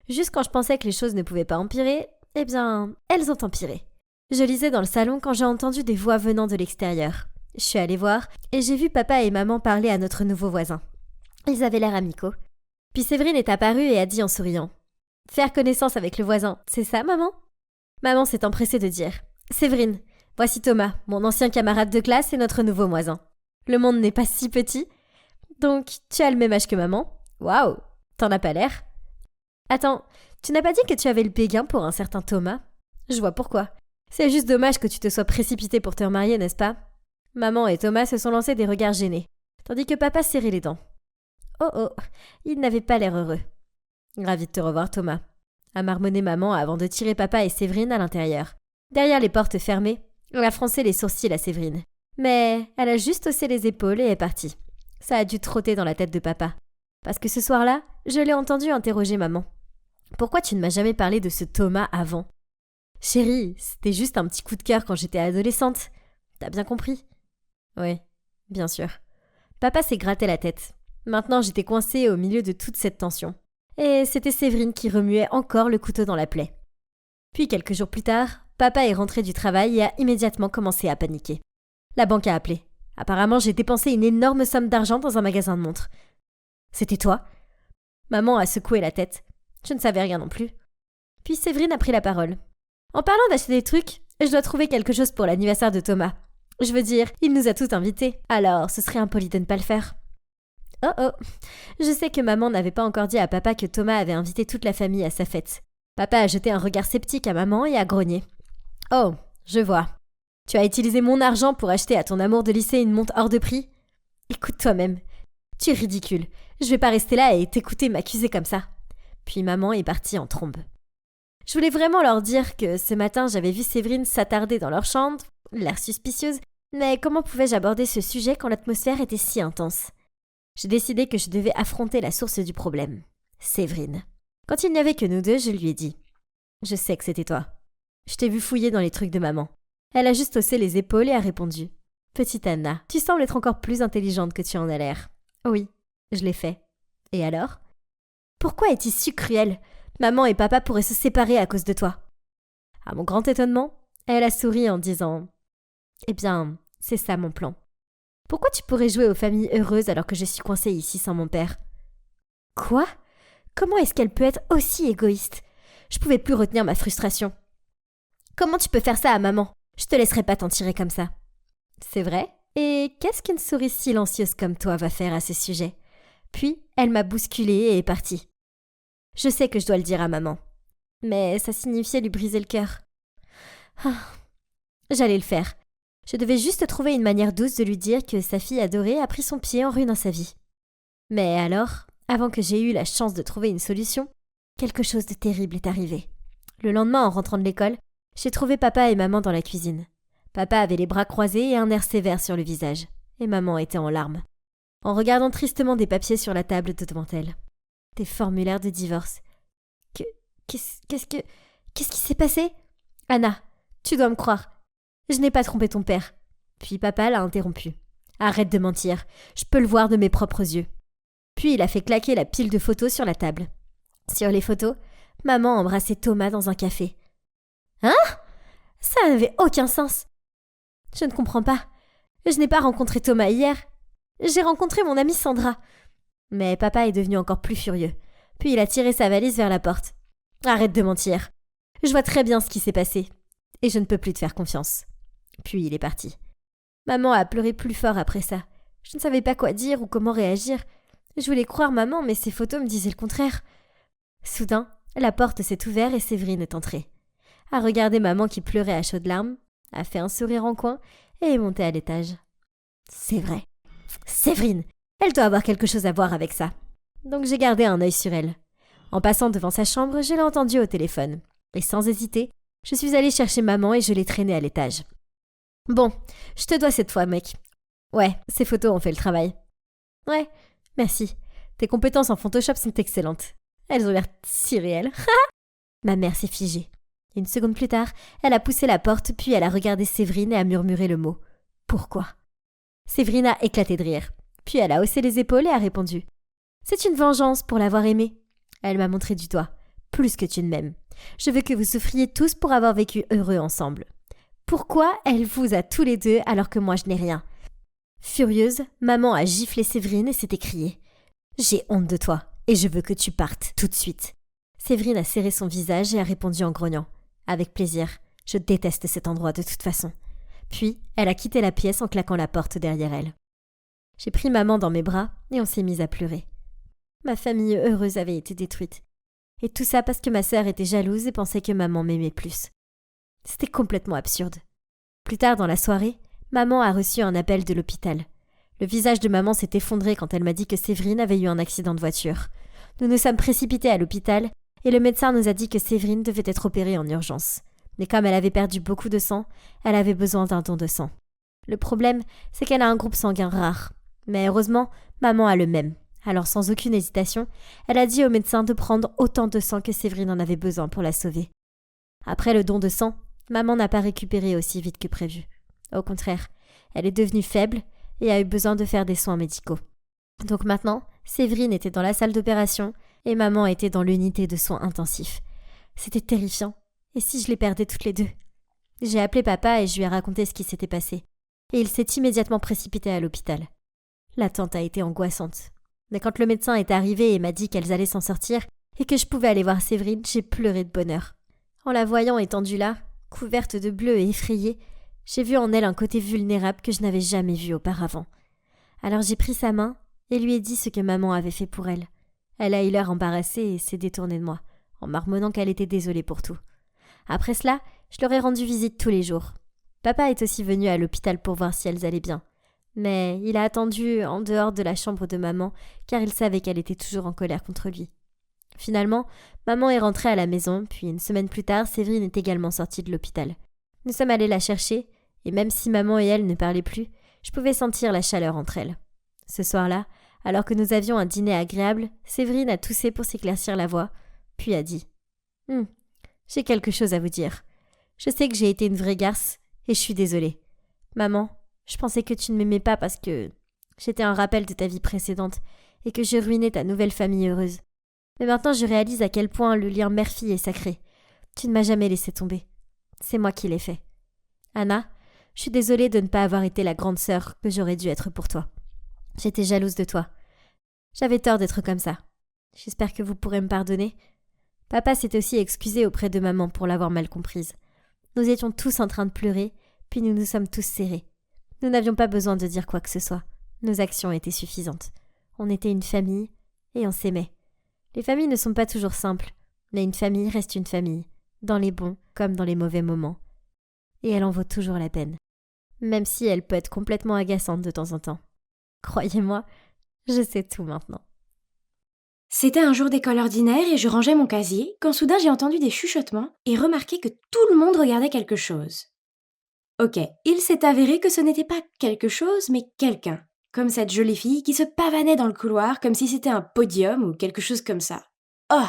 Juste quand je pensais que les choses ne pouvaient pas empirer, eh bien, elles ont empiré. Je lisais dans le salon quand j'ai entendu des voix venant de l'extérieur. Je suis allée voir et j'ai vu papa et maman parler à notre nouveau voisin. Ils avaient l'air amicaux. Puis Séverine est apparue et a dit en souriant « Faire connaissance avec le voisin, c'est ça, maman ?» Maman s'est empressée de dire « Séverine, voici Thomas, mon ancien camarade de classe et notre nouveau voisin. Le monde n'est pas si petit. Donc, tu as le même âge que maman? Waouh, t'en as pas l'air. Attends, tu n'as pas dit que tu avais le béguin pour un certain Thomas? Je vois pourquoi. C'est juste dommage que tu te sois précipité pour te remarier, n'est-ce pas? Maman et Thomas se sont lancés des regards gênés, tandis que papa serrait les dents. Oh oh, il n'avait pas l'air heureux. Ravi de te revoir, Thomas, a marmonné maman avant de tirer papa et Séverine à l'intérieur. Derrière les portes fermées, elle a froncé les sourcils à Séverine. Mais elle a juste haussé les épaules et est partie. Ça a dû trotter dans la tête de papa. Parce que ce soir-là, je l'ai entendu interroger maman. Pourquoi tu ne m'as jamais parlé de ce Thomas avant? Chérie, c'était juste un petit coup de cœur quand j'étais adolescente. T'as bien compris? Oui, bien sûr. Papa s'est gratté la tête. Maintenant, j'étais coincée au milieu de toute cette tension. Et c'était Séverine qui remuait encore le couteau dans la plaie. Puis quelques jours plus tard, papa est rentré du travail et a immédiatement commencé à paniquer. La banque a appelé. Apparemment, j'ai dépensé une énorme somme d'argent dans un magasin de montres. C'était toi? Maman a secoué la tête. Je ne savais rien non plus. Puis Séverine a pris la parole. En parlant d'acheter des trucs, je dois trouver quelque chose pour l'anniversaire de Thomas. Je veux dire, il nous a tous invités, alors ce serait impoli de ne pas le faire. Oh oh, je sais que maman n'avait pas encore dit à papa que Thomas avait invité toute la famille à sa fête. Papa a jeté un regard sceptique à maman et a grogné. Oh, je vois. Tu as utilisé mon argent pour acheter à ton amour de lycée une montre hors de prix? Écoute toi-même. Tu es ridicule. Je vais pas rester là et t'écouter m'accuser comme ça. Puis maman est partie en trombe. Je voulais vraiment leur dire que ce matin j'avais vu Séverine s'attarder dans leur chambre, l'air suspicieuse, mais comment pouvais-je aborder ce sujet quand l'atmosphère était si intense? J'ai décidé que je devais affronter la source du problème. Séverine. Quand il n'y avait que nous deux, je lui ai dit. Je sais que c'était toi. Je t'ai vu fouiller dans les trucs de maman. Elle a juste haussé les épaules et a répondu. Petite Anna, tu sembles être encore plus intelligente que tu en as l'air. Oui, je l'ai fait. Et alors? Pourquoi es-tu si cruelle? Maman et papa pourraient se séparer à cause de toi. À mon grand étonnement, elle a souri en disant « Eh bien, c'est ça mon plan. Pourquoi tu pourrais jouer aux familles heureuses alors que je suis coincée ici sans mon père ?»« Quoi? Comment est-ce qu'elle peut être aussi égoïste? Je pouvais plus retenir ma frustration. Comment tu peux faire ça à maman? Je te laisserai pas t'en tirer comme ça. » C'est vrai? Et qu'est-ce qu'une souris silencieuse comme toi va faire à ce sujet? Puis, elle m'a bousculée et est partie. Je sais que je dois le dire à maman. Mais ça signifiait lui briser le cœur. J'allais le faire. Je devais juste trouver une manière douce de lui dire que sa fille adorée a pris son pied en rue dans sa vie. Mais alors, avant que j'aie eu la chance de trouver une solution, quelque chose de terrible est arrivé. Le lendemain, en rentrant de l'école, j'ai trouvé papa et maman dans la cuisine. Papa avait les bras croisés et un air sévère sur le visage, et maman était en larmes, en regardant tristement des papiers sur la table devant elle. Des formulaires de divorce. Qu'est-ce qui s'est passé? Anna, tu dois me croire. Je n'ai pas trompé ton père. Puis papa l'a interrompu. Arrête de mentir, je peux le voir de mes propres yeux. Puis il a fait claquer la pile de photos sur la table. Sur les photos, maman embrassait Thomas dans un café. Hein? Ça n'avait aucun sens. Je ne comprends pas. Je n'ai pas rencontré Thomas hier. J'ai rencontré mon amie Sandra. Mais papa est devenu encore plus furieux. Puis il a tiré sa valise vers la porte. Arrête de mentir. Je vois très bien ce qui s'est passé. Et je ne peux plus te faire confiance. Puis il est parti. Maman a pleuré plus fort après ça. Je ne savais pas quoi dire ou comment réagir. Je voulais croire maman, mais ses photos me disaient le contraire. Soudain, la porte s'est ouverte et Séverine est entrée. A regardé maman qui pleurait à chaudes larmes, a fait un sourire en coin et est montée à l'étage. C'est vrai. Séverine, elle doit avoir quelque chose à voir avec ça. Donc j'ai gardé un œil sur elle. En passant devant sa chambre, je l'ai entendue au téléphone. Et sans hésiter, je suis allée chercher maman et je l'ai traînée à l'étage. Bon, je te dois cette fois, mec. Ouais, ces photos ont fait le travail. Ouais, merci. Tes compétences en Photoshop sont excellentes. Elles ont l'air si réelles. Ma mère s'est figée. Une seconde plus tard, elle a poussé la porte, puis elle a regardé Séverine et a murmuré le mot « Pourquoi ?» Séverine a éclaté de rire. Puis elle a haussé les épaules et a répondu « C'est une vengeance pour l'avoir aimé. » Elle m'a montré du doigt. « Plus que tu ne m'aimes. Je veux que vous souffriez tous pour avoir vécu heureux ensemble. Pourquoi elle vous a tous les deux alors que moi je n'ai rien ?» Furieuse, maman a giflé Séverine et s'est écriée « J'ai honte de toi et je veux que tu partes tout de suite. » Séverine a serré son visage et a répondu en grognant « Avec plaisir, je déteste cet endroit de toute façon. » Puis, elle a quitté la pièce en claquant la porte derrière elle. J'ai pris maman dans mes bras et on s'est mis à pleurer. Ma famille heureuse avait été détruite. Et tout ça parce que ma sœur était jalouse et pensait que maman m'aimait plus. C'était complètement absurde. Plus tard dans la soirée, maman a reçu un appel de l'hôpital. Le visage de maman s'est effondré quand elle m'a dit que Séverine avait eu un accident de voiture. Nous nous sommes précipités à l'hôpital et le médecin nous a dit que Séverine devait être opérée en urgence. Mais comme elle avait perdu beaucoup de sang, elle avait besoin d'un don de sang. Le problème, c'est qu'elle a un groupe sanguin rare. Mais heureusement, maman a le même. Alors sans aucune hésitation, elle a dit au médecin de prendre autant de sang que Séverine en avait besoin pour la sauver. Après le don de sang, maman n'a pas récupéré aussi vite que prévu. Au contraire, elle est devenue faible et a eu besoin de faire des soins médicaux. Donc maintenant, Séverine était dans la salle d'opération et maman était dans l'unité de soins intensifs. C'était terrifiant. Et si je les perdais toutes les deux? J'ai appelé papa et je lui ai raconté ce qui s'était passé. Et il s'est immédiatement précipité à l'hôpital. L'attente a été angoissante. Mais quand le médecin est arrivé et m'a dit qu'elles allaient s'en sortir et que je pouvais aller voir Séverine, j'ai pleuré de bonheur. En la voyant étendue là, couverte de bleu et effrayée, j'ai vu en elle un côté vulnérable que je n'avais jamais vu auparavant. Alors j'ai pris sa main et lui ai dit ce que maman avait fait pour elle. Elle a eu l'air embarrassée et s'est détournée de moi, en marmonnant qu'elle était désolée pour tout. Après cela, je leur ai rendu visite tous les jours. Papa est aussi venu à l'hôpital pour voir si elles allaient bien. Mais il a attendu en dehors de la chambre de maman, car il savait qu'elle était toujours en colère contre lui. Finalement, maman est rentrée à la maison, puis une semaine plus tard, Séverine est également sortie de l'hôpital. Nous sommes allés la chercher, et même si maman et elle ne parlaient plus, je pouvais sentir la chaleur entre elles. Ce soir-là, alors que nous avions un dîner agréable, Séverine a toussé pour s'éclaircir la voix, puis a dit « J'ai quelque chose à vous dire. Je sais que j'ai été une vraie garce, et je suis désolée. Maman, je pensais que tu ne m'aimais pas parce que j'étais un rappel de ta vie précédente et que je ruinais ta nouvelle famille heureuse. Mais maintenant je réalise à quel point le lien mère-fille est sacré. Tu ne m'as jamais laissé tomber. C'est moi qui l'ai fait. Anna, je suis désolée de ne pas avoir été la grande sœur que j'aurais dû être pour toi. J'étais jalouse de toi. J'avais tort d'être comme ça. J'espère que vous pourrez me pardonner. Papa s'est aussi excusé auprès de maman pour l'avoir mal comprise. Nous étions tous en train de pleurer, puis nous nous sommes tous serrés. Nous n'avions pas besoin de dire quoi que ce soit. Nos actions étaient suffisantes. On était une famille et on s'aimait. Les familles ne sont pas toujours simples, mais une famille reste une famille, dans les bons comme dans les mauvais moments. Et elle en vaut toujours la peine, même si elle peut être complètement agaçante de temps en temps. Croyez-moi, je sais tout maintenant. C'était un jour d'école ordinaire et je rangeais mon casier quand soudain j'ai entendu des chuchotements et remarqué que tout le monde regardait quelque chose. Ok, il s'est avéré que ce n'était pas quelque chose, mais quelqu'un. Comme cette jolie fille qui se pavanait dans le couloir comme si c'était un podium ou quelque chose comme ça. Oh!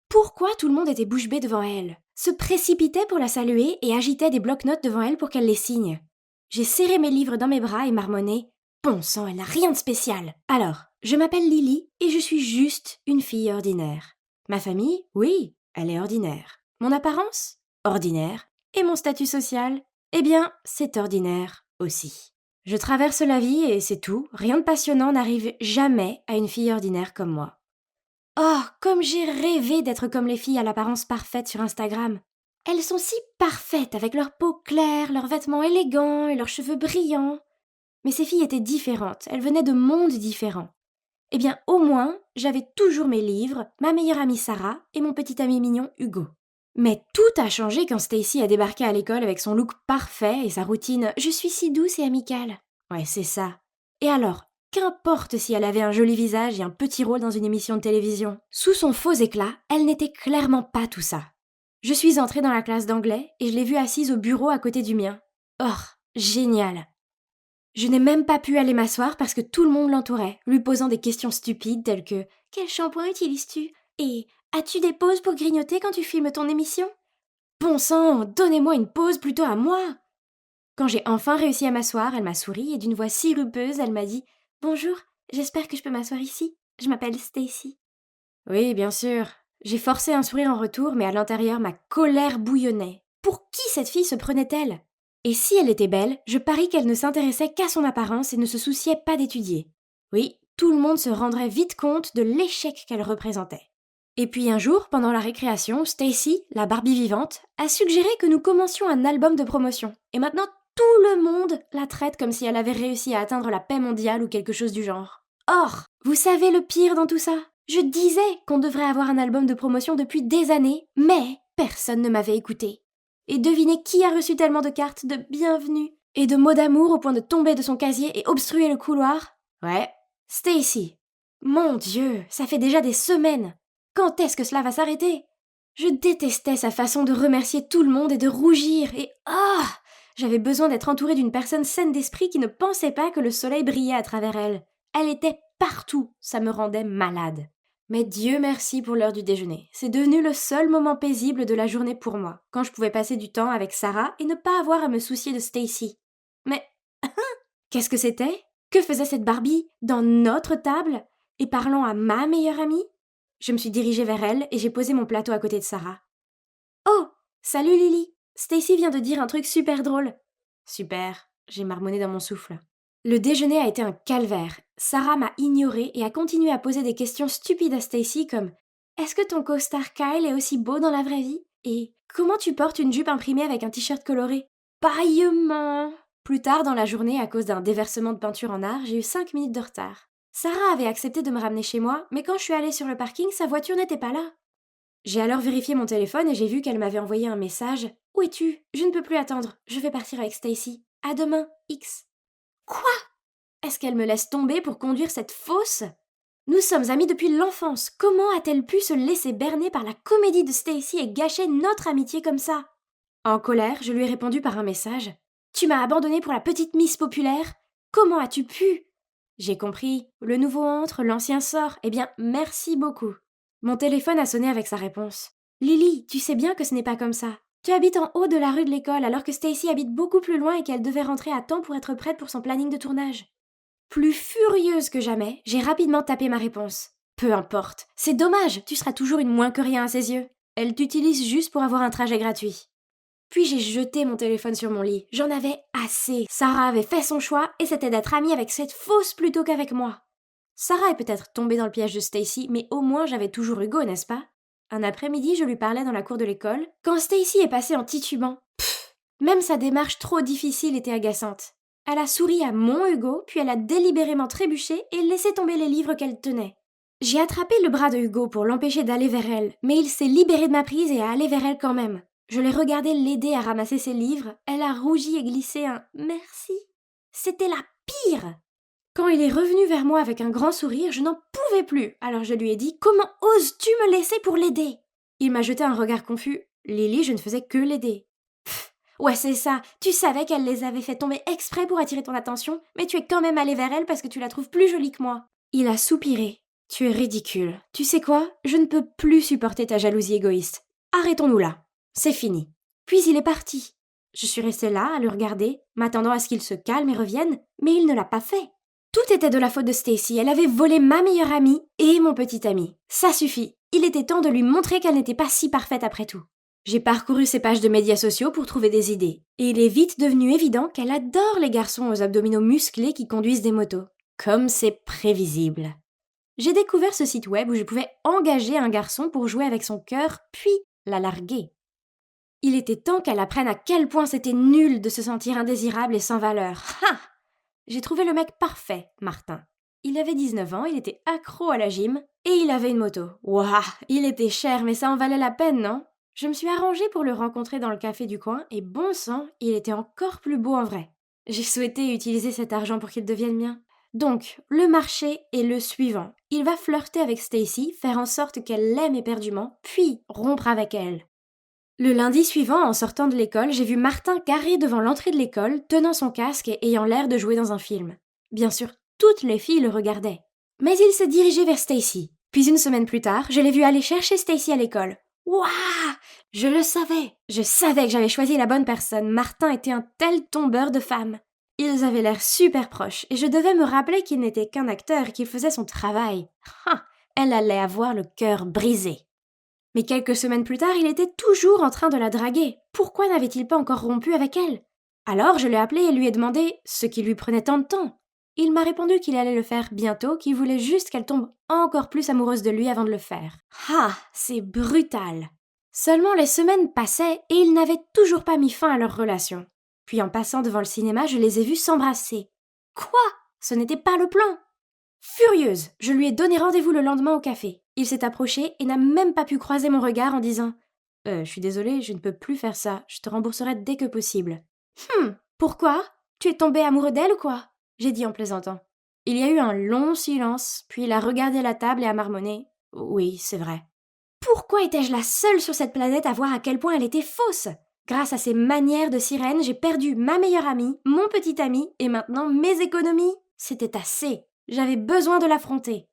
Pourquoi tout le monde était bouche bée devant elle? Se précipitait pour la saluer et agitait des blocs-notes devant elle pour qu'elle les signe. J'ai serré mes livres dans mes bras et marmonné « Bon sang, elle n'a rien de spécial !» Alors, je m'appelle Lily et je suis juste une fille ordinaire. Ma famille, oui, elle est ordinaire. Mon apparence? Ordinaire. Et mon statut social? Eh bien, c'est ordinaire aussi. Je traverse la vie et c'est tout, rien de passionnant n'arrive jamais à une fille ordinaire comme moi. Oh, comme j'ai rêvé d'être comme les filles à l'apparence parfaite sur Instagram. Elles sont si parfaites avec leur peau claire, leurs vêtements élégants et leurs cheveux brillants. Mais ces filles étaient différentes, elles venaient de mondes différents. Eh bien, au moins, j'avais toujours mes livres, ma meilleure amie Sarah et mon petit ami mignon Hugo. Mais tout a changé quand Stacy a débarqué à l'école avec son look parfait et sa routine « Je suis si douce et amicale ». Ouais, c'est ça. Et alors, qu'importe si elle avait un joli visage et un petit rôle dans une émission de télévision. Sous son faux éclat, elle n'était clairement pas tout ça. Je suis entrée dans la classe d'anglais et je l'ai vue assise au bureau à côté du mien. Oh, génial! Je n'ai même pas pu aller m'asseoir parce que tout le monde l'entourait, lui posant des questions stupides telles que « Quel shampoing utilises-tu » et « As-tu des pauses pour grignoter quand tu filmes ton émission ?» Bon sang, donnez-moi une pause plutôt à moi! Quand j'ai enfin réussi à m'asseoir, elle m'a souri et d'une voix sirupeuse, elle m'a dit « Bonjour, j'espère que je peux m'asseoir ici. Je m'appelle Stacy. » Oui, bien sûr. J'ai forcé un sourire en retour, mais à l'intérieur, ma colère bouillonnait. Pour qui cette fille se prenait-elle? Et si elle était belle, je parie qu'elle ne s'intéressait qu'à son apparence et ne se souciait pas d'étudier. Oui, tout le monde se rendrait vite compte de l'échec qu'elle représentait. Et puis un jour, pendant la récréation, Stacy, la Barbie vivante, a suggéré que nous commencions un album de promotion. Et maintenant, tout le monde la traite comme si elle avait réussi à atteindre la paix mondiale ou quelque chose du genre. Or, vous savez le pire dans tout ça? Je disais qu'on devrait avoir un album de promotion depuis des années, mais personne ne m'avait écouté. Et devinez qui a reçu tellement de cartes de bienvenue et de mots d'amour au point de tomber de son casier et obstruer le couloir? Ouais, Stacy. Mon Dieu, ça fait déjà des semaines. Quand est-ce que cela va s'arrêter? Je détestais sa façon de remercier tout le monde et de rougir et j'avais besoin d'être entourée d'une personne saine d'esprit qui ne pensait pas que le soleil brillait à travers elle. Elle était partout, ça me rendait malade. Mais Dieu merci pour l'heure du déjeuner. C'est devenu le seul moment paisible de la journée pour moi, quand je pouvais passer du temps avec Sarah et ne pas avoir à me soucier de Stacy. Mais qu'est-ce que c'était? Que faisait cette Barbie dans notre table et parlant à ma meilleure amie? Je me suis dirigée vers elle et j'ai posé mon plateau à côté de Sarah. Oh, salut Lily. Stacy vient de dire un truc super drôle. Super, j'ai marmonné dans mon souffle. Le déjeuner a été un calvaire. Sarah m'a ignorée et a continué à poser des questions stupides à Stacy comme « Est-ce que ton co-star Kyle est aussi beau dans la vraie vie ?» et « Comment tu portes une jupe imprimée avec un t-shirt coloré ?» Paillement. Plus tard dans la journée, à cause d'un déversement de peinture en art, j'ai eu 5 minutes de retard. Sarah avait accepté de me ramener chez moi, mais quand je suis allée sur le parking, sa voiture n'était pas là. J'ai alors vérifié mon téléphone et j'ai vu qu'elle m'avait envoyé un message. « Où es-tu? Je ne peux plus attendre. Je vais partir avec Stacy. À demain, X. » Quoi? Est-ce qu'elle me laisse tomber pour conduire cette fausse? Nous sommes amis depuis l'enfance. Comment a-t-elle pu se laisser berner par la comédie de Stacy et gâcher notre amitié comme ça? En colère, je lui ai répondu par un message. « Tu m'as abandonnée pour la petite Miss populaire? Comment as-tu pu? » J'ai compris. Le nouveau entre, l'ancien sort. Eh bien, merci beaucoup. Mon téléphone a sonné avec sa réponse. « Lily, tu sais bien que ce n'est pas comme ça. Tu habites en haut de la rue de l'école alors que Stacy habite beaucoup plus loin et qu'elle devait rentrer à temps pour être prête pour son planning de tournage. » Plus furieuse que jamais, j'ai rapidement tapé ma réponse. « Peu importe. C'est dommage, tu seras toujours une moins que rien à ses yeux. Elle t'utilise juste pour avoir un trajet gratuit. » Puis j'ai jeté mon téléphone sur mon lit. J'en avais assez. Sarah avait fait son choix et c'était d'être amie avec cette fausse plutôt qu'avec moi. Sarah est peut-être tombée dans le piège de Stacy, mais au moins j'avais toujours Hugo, n'est-ce pas? Un après-midi, je lui parlais dans la cour de l'école, quand Stacy est passée en titubant. Même sa démarche trop difficile était agaçante. Elle a souri à mon Hugo, puis elle a délibérément trébuché et laissé tomber les livres qu'elle tenait. J'ai attrapé le bras de Hugo pour l'empêcher d'aller vers elle, mais il s'est libéré de ma prise et a allé vers elle quand même. Je l'ai regardé l'aider à ramasser ses livres, elle a rougi et glissé un « merci ». C'était la pire! Quand il est revenu vers moi avec un grand sourire, je n'en pouvais plus, alors je lui ai dit « Comment oses-tu me laisser pour l'aider ?» Il m'a jeté un regard confus. « Lily, je ne faisais que l'aider. » Ouais, c'est ça, tu savais qu'elle les avait fait tomber exprès pour attirer ton attention, mais tu es quand même allé vers elle parce que tu la trouves plus jolie que moi. Il a soupiré. « Tu es ridicule. Tu sais quoi? Je ne peux plus supporter ta jalousie égoïste. Arrêtons-nous là. C'est fini. » Puis il est parti. Je suis restée là, à le regarder, m'attendant à ce qu'il se calme et revienne, mais il ne l'a pas fait. Tout était de la faute de Stacy, elle avait volé ma meilleure amie et mon petit ami. Ça suffit, il était temps de lui montrer qu'elle n'était pas si parfaite après tout. J'ai parcouru ses pages de médias sociaux pour trouver des idées, et il est vite devenu évident qu'elle adore les garçons aux abdominaux musclés qui conduisent des motos. Comme c'est prévisible. J'ai découvert ce site web où je pouvais engager un garçon pour jouer avec son cœur, puis la larguer. Il était temps qu'elle apprenne à quel point c'était nul de se sentir indésirable et sans valeur. Ha! J'ai trouvé le mec parfait, Martin. Il avait 19 ans, il était accro à la gym, et il avait une moto. Ouah, il était cher, mais ça en valait la peine, non? Je me suis arrangée pour le rencontrer dans le café du coin, et bon sang, il était encore plus beau en vrai. J'ai souhaité utiliser cet argent pour qu'il devienne mien. Donc, le marché est le suivant. Il va flirter avec Stacy, faire en sorte qu'elle l'aime éperdument, puis rompre avec elle. Le lundi suivant, en sortant de l'école, j'ai vu Martin garé devant l'entrée de l'école, tenant son casque et ayant l'air de jouer dans un film. Bien sûr, toutes les filles le regardaient. Mais il s'est dirigé vers Stacy. Puis une semaine plus tard, je l'ai vu aller chercher Stacy à l'école. Ouah! Je le savais! Je savais que j'avais choisi la bonne personne. Martin était un tel tombeur de femmes. Ils avaient l'air super proches, et je devais me rappeler qu'il n'était qu'un acteur et qu'il faisait son travail. Elle allait avoir le cœur brisé. Mais quelques semaines plus tard, il était toujours en train de la draguer. Pourquoi n'avait-il pas encore rompu avec elle? Alors je l'ai appelé et lui ai demandé ce qui lui prenait tant de temps. Il m'a répondu qu'il allait le faire bientôt, qu'il voulait juste qu'elle tombe encore plus amoureuse de lui avant de le faire. Ah, c'est brutal. Seulement les semaines passaient et ils n'avaient toujours pas mis fin à leur relation. Puis en passant devant le cinéma, je les ai vus s'embrasser. Quoi? Ce n'était pas le plan! Furieuse, je lui ai donné rendez-vous le lendemain au café. Il s'est approché et n'a même pas pu croiser mon regard en disant « Je suis désolée, je ne peux plus faire ça, je te rembourserai dès que possible. » Pourquoi? Tu es tombé amoureux d'elle ou quoi? J'ai dit en plaisantant. Il y a eu un long silence, puis il a regardé la table et a marmonné. Oui, c'est vrai. Pourquoi étais-je la seule sur cette planète à voir à quel point elle était fausse? Grâce à ses manières de sirène, j'ai perdu ma meilleure amie, mon petit ami, et maintenant mes économies. C'était assez. J'avais besoin de l'affronter.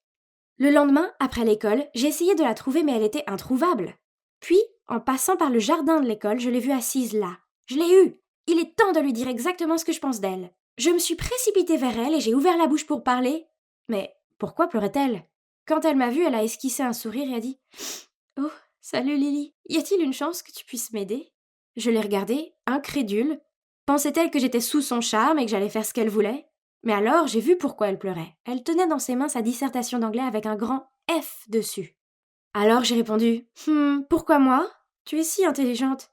Le lendemain, après l'école, j'ai essayé de la trouver mais elle était introuvable. Puis, en passant par le jardin de l'école, je l'ai vue assise là. Je l'ai eue. Il est temps de lui dire exactement ce que je pense d'elle. Je me suis précipitée vers elle et j'ai ouvert la bouche pour parler. Mais pourquoi pleurait-elle? Quand elle m'a vue, elle a esquissé un sourire et a dit « Oh, salut Lily, y a-t-il une chance que tu puisses m'aider ?» Je l'ai regardée, incrédule. Pensait-elle que j'étais sous son charme et que j'allais faire ce qu'elle voulait? Mais alors, j'ai vu pourquoi elle pleurait. Elle tenait dans ses mains sa dissertation d'anglais avec un grand F dessus. Alors j'ai répondu « Pourquoi moi? Tu es si intelligente.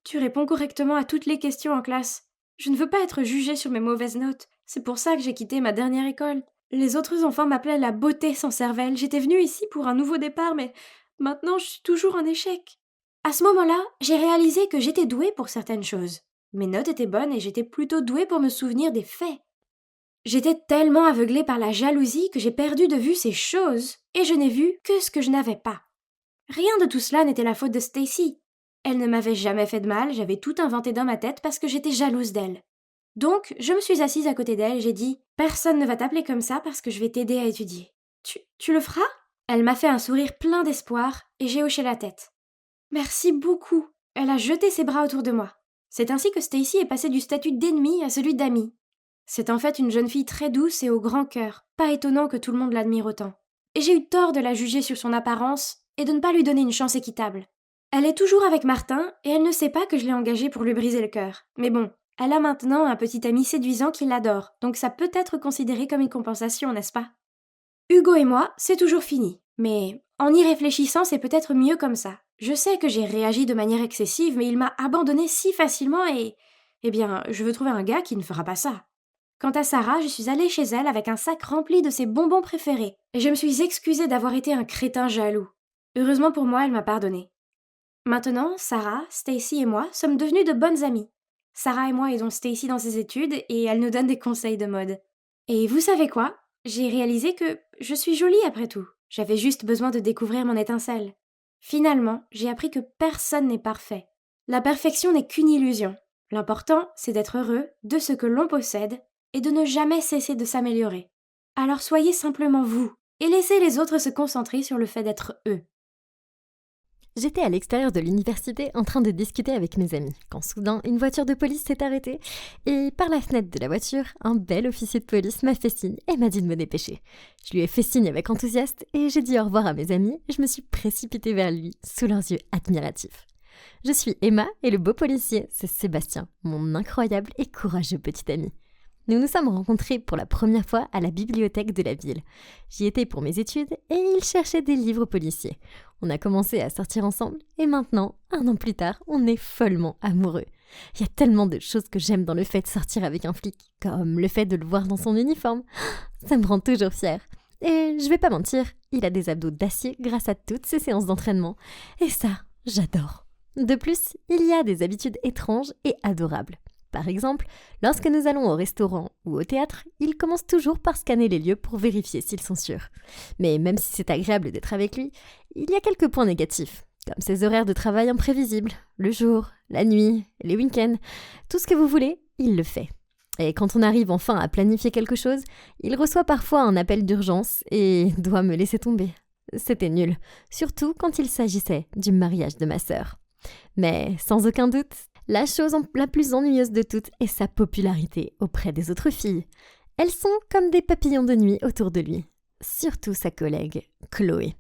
Tu réponds correctement à toutes les questions en classe. Je ne veux pas être jugée sur mes mauvaises notes. C'est pour ça que j'ai quitté ma dernière école. Les autres enfants m'appelaient la beauté sans cervelle. J'étais venue ici pour un nouveau départ, mais maintenant je suis toujours en échec. » À ce moment-là, j'ai réalisé que j'étais douée pour certaines choses. Mes notes étaient bonnes et j'étais plutôt douée pour me souvenir des faits. J'étais tellement aveuglée par la jalousie que j'ai perdu de vue ces choses et je n'ai vu que ce que je n'avais pas. Rien de tout cela n'était la faute de Stacy. Elle ne m'avait jamais fait de mal, j'avais tout inventé dans ma tête parce que j'étais jalouse d'elle. Donc, je me suis assise à côté d'elle et j'ai dit « Personne ne va t'appeler comme ça parce que je vais t'aider à étudier. Tu le feras ?» Elle m'a fait un sourire plein d'espoir et j'ai hoché la tête. « Merci beaucoup. » Elle a jeté ses bras autour de moi. C'est ainsi que Stacy est passée du statut d'ennemie à celui d'amie. C'est en fait une jeune fille très douce et au grand cœur, pas étonnant que tout le monde l'admire autant. Et j'ai eu tort de la juger sur son apparence et de ne pas lui donner une chance équitable. Elle est toujours avec Martin et elle ne sait pas que je l'ai engagée pour lui briser le cœur. Mais bon, elle a maintenant un petit ami séduisant qui l'adore, donc ça peut être considéré comme une compensation, n'est-ce pas? Hugo et moi, c'est toujours fini. Mais en y réfléchissant, c'est peut-être mieux comme ça. Je sais que j'ai réagi de manière excessive, mais il m'a abandonnée si facilement et... Eh bien, je veux trouver un gars qui ne fera pas ça. Quant à Sarah, je suis allée chez elle avec un sac rempli de ses bonbons préférés, et je me suis excusée d'avoir été un crétin jaloux. Heureusement pour moi, elle m'a pardonné. Maintenant, Sarah, Stacy et moi sommes devenues de bonnes amies. Sarah et moi aidons Stacy dans ses études et elle nous donne des conseils de mode. Et vous savez quoi? J'ai réalisé que je suis jolie après tout. J'avais juste besoin de découvrir mon étincelle. Finalement, j'ai appris que personne n'est parfait. La perfection n'est qu'une illusion. L'important, c'est d'être heureux de ce que l'on possède et de ne jamais cesser de s'améliorer. Alors soyez simplement vous et laissez les autres se concentrer sur le fait d'être eux. J'étais à l'extérieur de l'université en train de discuter avec mes amis, quand soudain une voiture de police s'est arrêtée et par la fenêtre de la voiture, un bel officier de police m'a fait signe et m'a dit de me dépêcher. Je lui ai fait signe avec enthousiasme et j'ai dit au revoir à mes amis et je me suis précipitée vers lui sous leurs yeux admiratifs. Je suis Emma et le beau policier, c'est Sébastien, mon incroyable et courageux petit ami. Nous nous sommes rencontrés pour la première fois à la bibliothèque de la ville. J'y étais pour mes études et il cherchait des livres policiers. On a commencé à sortir ensemble et maintenant, 1 an plus tard, on est follement amoureux. Il y a tellement de choses que j'aime dans le fait de sortir avec un flic, comme le fait de le voir dans son uniforme. Ça me rend toujours fière. Et je vais pas mentir, il a des abdos d'acier grâce à toutes ses séances d'entraînement. Et ça, j'adore. De plus, il y a des habitudes étranges et adorables. Par exemple, lorsque nous allons au restaurant ou au théâtre, il commence toujours par scanner les lieux pour vérifier s'ils sont sûrs. Mais même si c'est agréable d'être avec lui, il y a quelques points négatifs, comme ses horaires de travail imprévisibles, le jour, la nuit, les week-ends, tout ce que vous voulez, il le fait. Et quand on arrive enfin à planifier quelque chose, il reçoit parfois un appel d'urgence et doit me laisser tomber. C'était nul, surtout quand il s'agissait du mariage de ma sœur. Mais sans aucun doute, la chose la plus ennuyeuse de toutes est sa popularité auprès des autres filles. Elles sont comme des papillons de nuit autour de lui. Surtout sa collègue, Chloé.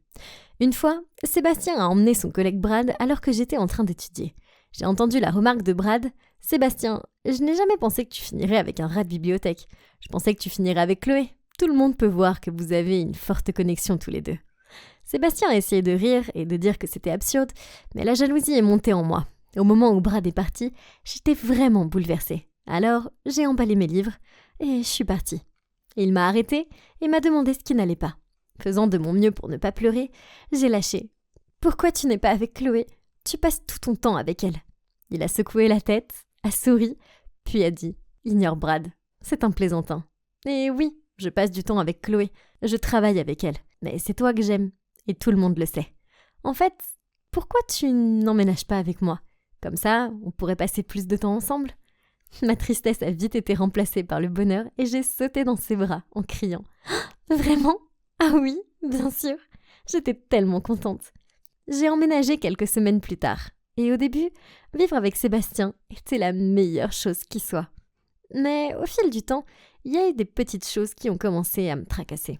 Une fois, Sébastien a emmené son collègue Brad alors que j'étais en train d'étudier. J'ai entendu la remarque de Brad. « Sébastien, je n'ai jamais pensé que tu finirais avec un rat de bibliothèque. Je pensais que tu finirais avec Chloé. Tout le monde peut voir que vous avez une forte connexion tous les deux. » Sébastien a essayé de rire et de dire que c'était absurde, mais la jalousie est montée en moi. Au moment où Brad est parti, j'étais vraiment bouleversée. Alors, j'ai emballé mes livres et je suis partie. Il m'a arrêtée et m'a demandé ce qui n'allait pas. Faisant de mon mieux pour ne pas pleurer, j'ai lâché. « Pourquoi tu n'es pas avec Chloé ? Tu passes tout ton temps avec elle. » Il a secoué la tête, a souri, puis a dit « Ignore Brad, c'est un plaisantin. » Et oui, je passe du temps avec Chloé, je travaille avec elle, mais c'est toi que j'aime, et tout le monde le sait. En fait, pourquoi tu n'emménages pas avec moi ? Comme ça, on pourrait passer plus de temps ensemble. Ma tristesse a vite été remplacée par le bonheur et j'ai sauté dans ses bras en criant « Vraiment ? Ah oui, bien sûr !» J'étais tellement contente. J'ai emménagé quelques semaines plus tard. Et au début, vivre avec Sébastien était la meilleure chose qui soit. Mais au fil du temps, il y a eu des petites choses qui ont commencé à me tracasser.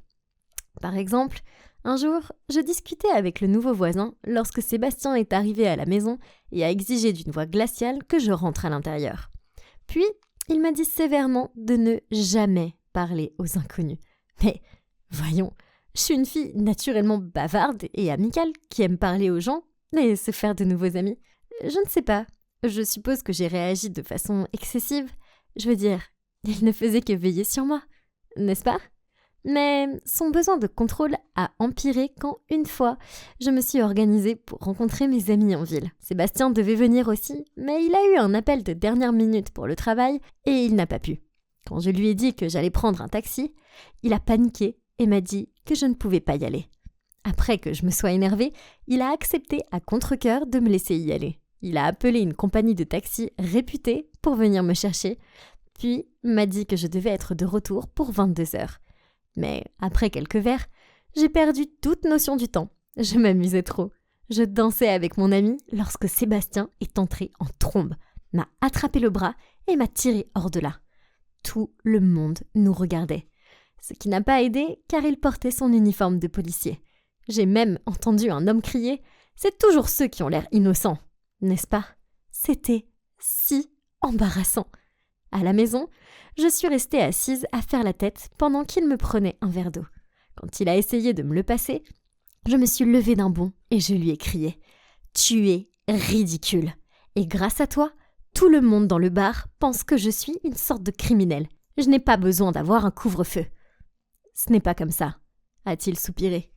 Par exemple, un jour, je discutais avec le nouveau voisin lorsque Sébastien est arrivé à la maison et a exigé d'une voix glaciale que je rentre à l'intérieur. Puis, il m'a dit sévèrement de ne jamais parler aux inconnus. Mais voyons, je suis une fille naturellement bavarde et amicale qui aime parler aux gens et se faire de nouveaux amis. Je ne sais pas, je suppose que j'ai réagi de façon excessive. Je veux dire, il ne faisait que veiller sur moi, n'est-ce pas ? Mais son besoin de contrôle a empiré quand, une fois, je me suis organisée pour rencontrer mes amis en ville. Sébastien devait venir aussi, mais il a eu un appel de dernière minute pour le travail et il n'a pas pu. Quand je lui ai dit que j'allais prendre un taxi, il a paniqué et m'a dit que je ne pouvais pas y aller. Après que je me sois énervée, il a accepté à contre-cœur de me laisser y aller. Il a appelé une compagnie de taxi réputée pour venir me chercher, puis m'a dit que je devais être de retour pour 22h. Mais après quelques verres, j'ai perdu toute notion du temps. Je m'amusais trop. Je dansais avec mon ami lorsque Sébastien est entré en trombe, m'a attrapé le bras et m'a tiré hors de là. Tout le monde nous regardait. Ce qui n'a pas aidé car il portait son uniforme de policier. J'ai même entendu un homme crier « C'est toujours ceux qui ont l'air innocents !» N'est-ce pas ? C'était si embarrassant. À la maison, je suis restée assise à faire la tête pendant qu'il me prenait un verre d'eau. Quand il a essayé de me le passer, je me suis levée d'un bond et je lui ai crié « Tu es ridicule ! Et grâce à toi, tout le monde dans le bar pense que je suis une sorte de criminelle. Je n'ai pas besoin d'avoir un couvre-feu. » « Ce n'est pas comme ça, » a-t-il soupiré.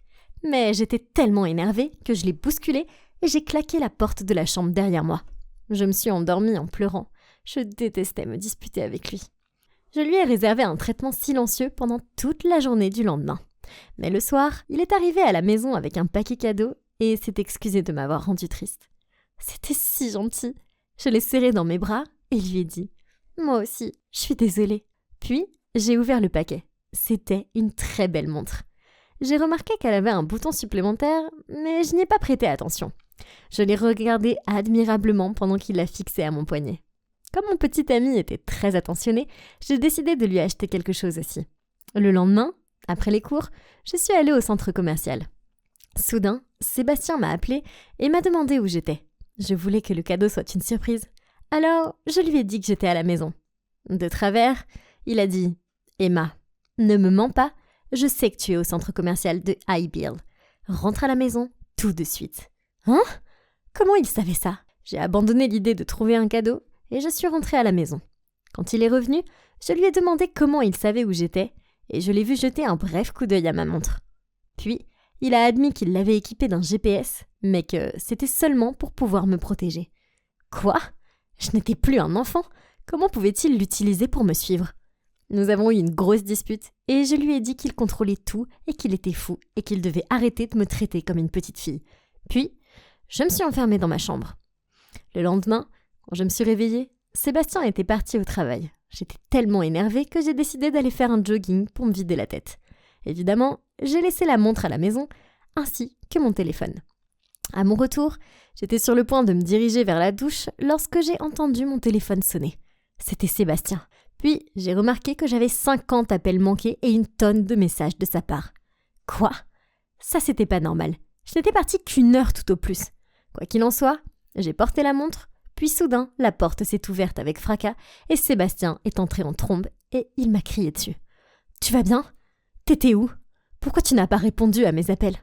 Mais j'étais tellement énervée que je l'ai bousculé et j'ai claqué la porte de la chambre derrière moi. Je me suis endormie en pleurant. Je détestais me disputer avec lui. Je lui ai réservé un traitement silencieux pendant toute la journée du lendemain. Mais le soir, il est arrivé à la maison avec un paquet cadeau et s'est excusé de m'avoir rendue triste. C'était si gentil. Je l'ai serré dans mes bras et lui ai dit « Moi aussi, je suis désolée. » Puis, j'ai ouvert le paquet. C'était une très belle montre. J'ai remarqué qu'elle avait un bouton supplémentaire, mais je n'y ai pas prêté attention. Je l'ai regardée admirablement pendant qu'il la fixait à mon poignet. Comme mon petit ami était très attentionné, j'ai décidé de lui acheter quelque chose aussi. Le lendemain, après les cours, je suis allée au centre commercial. Soudain, Sébastien m'a appelée et m'a demandé où j'étais. Je voulais que le cadeau soit une surprise. Alors, je lui ai dit que j'étais à la maison. De travers, il a dit « Emma, ne me mens pas, je sais que tu es au centre commercial de High Bill. Rentre à la maison tout de suite. » Hein ? Comment il savait ça ? J'ai abandonné l'idée de trouver un cadeau et je suis rentrée à la maison. Quand il est revenu, je lui ai demandé comment il savait où j'étais et je l'ai vu jeter un bref coup d'œil à ma montre. Puis, il a admis qu'il l'avait équipée d'un GPS, mais que c'était seulement pour pouvoir me protéger. Quoi ? Je n'étais plus un enfant. Comment pouvait-il l'utiliser pour me suivre ? Nous avons eu une grosse dispute et je lui ai dit qu'il contrôlait tout et qu'il était fou et qu'il devait arrêter de me traiter comme une petite fille. Puis, je me suis enfermée dans ma chambre. Le lendemain, quand je me suis réveillée, Sébastien était parti au travail. J'étais tellement énervée que j'ai décidé d'aller faire un jogging pour me vider la tête. Évidemment, j'ai laissé la montre à la maison, ainsi que mon téléphone. À mon retour, j'étais sur le point de me diriger vers la douche lorsque j'ai entendu mon téléphone sonner. C'était Sébastien. Puis, j'ai remarqué que j'avais 50 appels manqués et une tonne de messages de sa part. Quoi ? Ça, c'était pas normal. Je n'étais partie qu'1 heure tout au plus. Quoi qu'il en soit, j'ai porté la montre, puis soudain, la porte s'est ouverte avec fracas et Sébastien est entré en trombe et il m'a crié dessus. « Tu vas bien ? T'étais où ? Pourquoi tu n'as pas répondu à mes appels ?»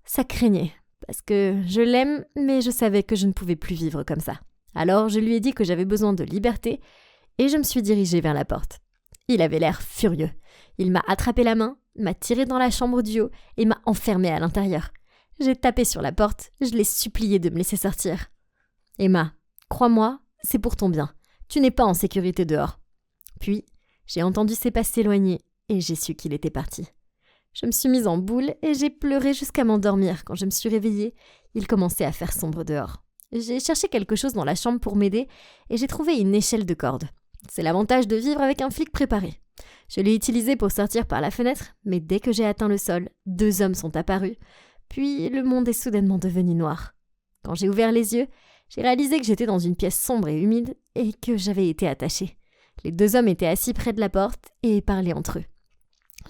Ça craignait, parce que je l'aime, mais je savais que je ne pouvais plus vivre comme ça. Alors, je lui ai dit que j'avais besoin de liberté et je me suis dirigée vers la porte. Il avait l'air furieux. Il m'a attrapé la main, m'a tiré dans la chambre du haut et m'a enfermée à l'intérieur. J'ai tapé sur la porte, je l'ai supplié de me laisser sortir. Emma, crois-moi, c'est pour ton bien. Tu n'es pas en sécurité dehors. Puis, j'ai entendu ses pas s'éloigner et j'ai su qu'il était parti. Je me suis mise en boule et j'ai pleuré jusqu'à m'endormir. Quand je me suis réveillée, il commençait à faire sombre dehors. J'ai cherché quelque chose dans la chambre pour m'aider et j'ai trouvé une échelle de corde. C'est l'avantage de vivre avec un flic préparé. Je l'ai utilisée pour sortir par la fenêtre, mais dès que j'ai atteint le sol, 2 hommes sont apparus. Puis le monde est soudainement devenu noir. Quand j'ai ouvert les yeux, j'ai réalisé que j'étais dans une pièce sombre et humide et que j'avais été attachée. Les 2 hommes étaient assis près de la porte et parlaient entre eux.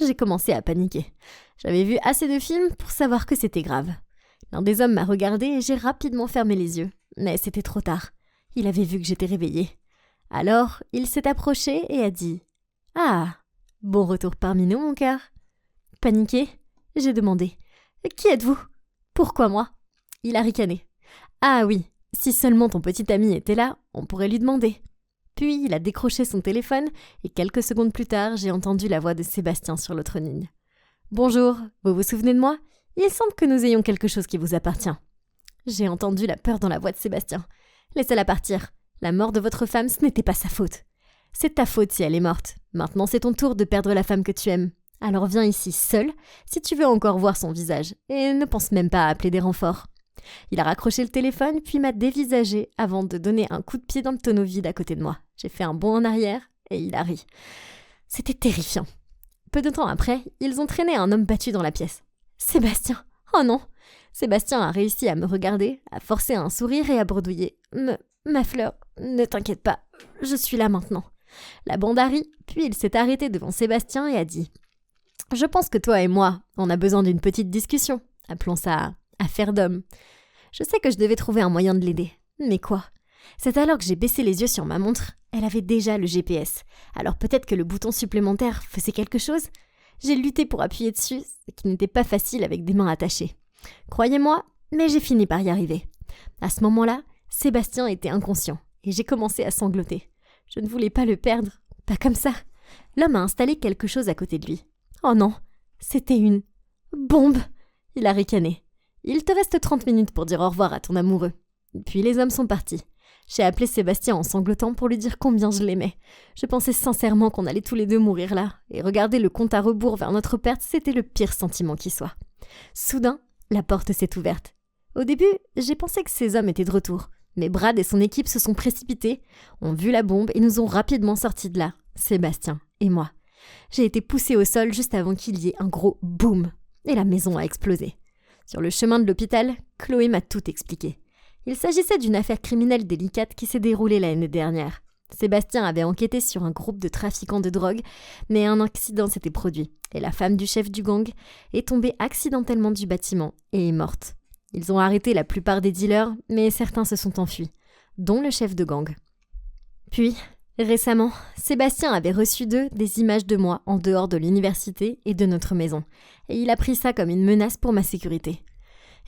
J'ai commencé à paniquer. J'avais vu assez de films pour savoir que c'était grave. L'un des hommes m'a regardée et j'ai rapidement fermé les yeux. Mais c'était trop tard. Il avait vu que j'étais réveillée. Alors, il s'est approché et a dit « Ah, bon retour parmi nous, mon cœur !» Paniquée, j'ai demandé « Qui êtes-vous ? Pourquoi moi ?» Il a ricané. « Ah oui, si seulement ton petit ami était là, on pourrait lui demander. » Puis il a décroché son téléphone et quelques secondes plus tard, j'ai entendu la voix de Sébastien sur l'autre ligne. « Bonjour, vous vous souvenez de moi ? Il semble que nous ayons quelque chose qui vous appartient. » J'ai entendu la peur dans la voix de Sébastien. « Laissez-la partir. La mort de votre femme, ce n'était pas sa faute. C'est ta faute si elle est morte. Maintenant, c'est ton tour de perdre la femme que tu aimes. Alors viens ici seul, si tu veux encore voir son visage, et ne pense même pas à appeler des renforts. » Il a raccroché le téléphone, puis m'a dévisagé avant de donner un coup de pied dans le tonneau vide à côté de moi. J'ai fait un bond en arrière, et il a ri. C'était terrifiant. Peu de temps après, ils ont traîné un homme battu dans la pièce. « Sébastien ! Oh non !» Sébastien a réussi à me regarder, à forcer un sourire et à bredouiller. « Ma fleur, ne t'inquiète pas, je suis là maintenant. » La bande a ri, puis il s'est arrêté devant Sébastien et a dit « Je pense que toi et moi, on a besoin d'une petite discussion. Appelons ça affaire d'homme. » Je sais que je devais trouver un moyen de l'aider. Mais quoi ? C'est alors que j'ai baissé les yeux sur ma montre. Elle avait déjà le GPS. Alors peut-être que le bouton supplémentaire faisait quelque chose ? J'ai lutté pour appuyer dessus, ce qui n'était pas facile avec des mains attachées. Croyez-moi, mais j'ai fini par y arriver. À ce moment-là, Sébastien était inconscient et j'ai commencé à sangloter. Je ne voulais pas le perdre, pas comme ça. L'homme a installé quelque chose à côté de lui. Oh non, c'était une bombe. Il a ricané. Il te reste 30 minutes pour dire au revoir à ton amoureux. Puis les hommes sont partis. J'ai appelé Sébastien en sanglotant pour lui dire combien je l'aimais. Je pensais sincèrement qu'on allait tous les deux mourir là, et regarder le compte à rebours vers notre perte, c'était le pire sentiment qui soit. Soudain, la porte s'est ouverte. Au début, j'ai pensé que ces hommes étaient de retour, mais Brad et son équipe se sont précipités, ont vu la bombe et nous ont rapidement sortis de là, Sébastien et moi. J'ai été poussée au sol juste avant qu'il y ait un gros boum, et la maison a explosé. Sur le chemin de l'hôpital, Chloé m'a tout expliqué. Il s'agissait d'une affaire criminelle délicate qui s'est déroulée l'année dernière. Sébastien avait enquêté sur un groupe de trafiquants de drogue, mais un accident s'était produit, et la femme du chef du gang est tombée accidentellement du bâtiment et est morte. Ils ont arrêté la plupart des dealers, mais certains se sont enfuis, dont le chef de gang. Puis, récemment, Sébastien avait reçu d'eux des images de moi en dehors de l'université et de notre maison, et il a pris ça comme une menace pour ma sécurité.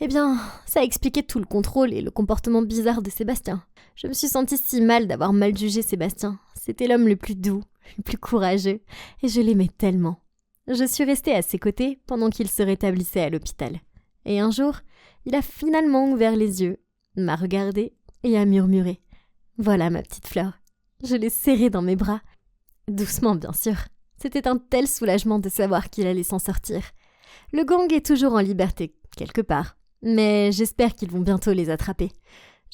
Eh bien, ça a expliqué tout le contrôle et le comportement bizarre de Sébastien. Je me suis sentie si mal d'avoir mal jugé Sébastien. C'était l'homme le plus doux, le plus courageux, et je l'aimais tellement. Je suis restée à ses côtés pendant qu'il se rétablissait à l'hôpital. Et un jour, il a finalement ouvert les yeux, m'a regardé et a murmuré « Voilà ma petite fleur ». Je l'ai serré dans mes bras. Doucement, bien sûr. C'était un tel soulagement de savoir qu'il allait s'en sortir. Le gang est toujours en liberté, quelque part. Mais j'espère qu'ils vont bientôt les attraper.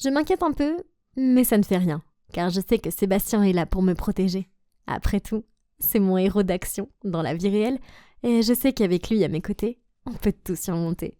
Je m'inquiète un peu, mais ça ne fait rien, car je sais que Sébastien est là pour me protéger. Après tout, c'est mon héros d'action dans la vie réelle, et je sais qu'avec lui à mes côtés, on peut tout surmonter.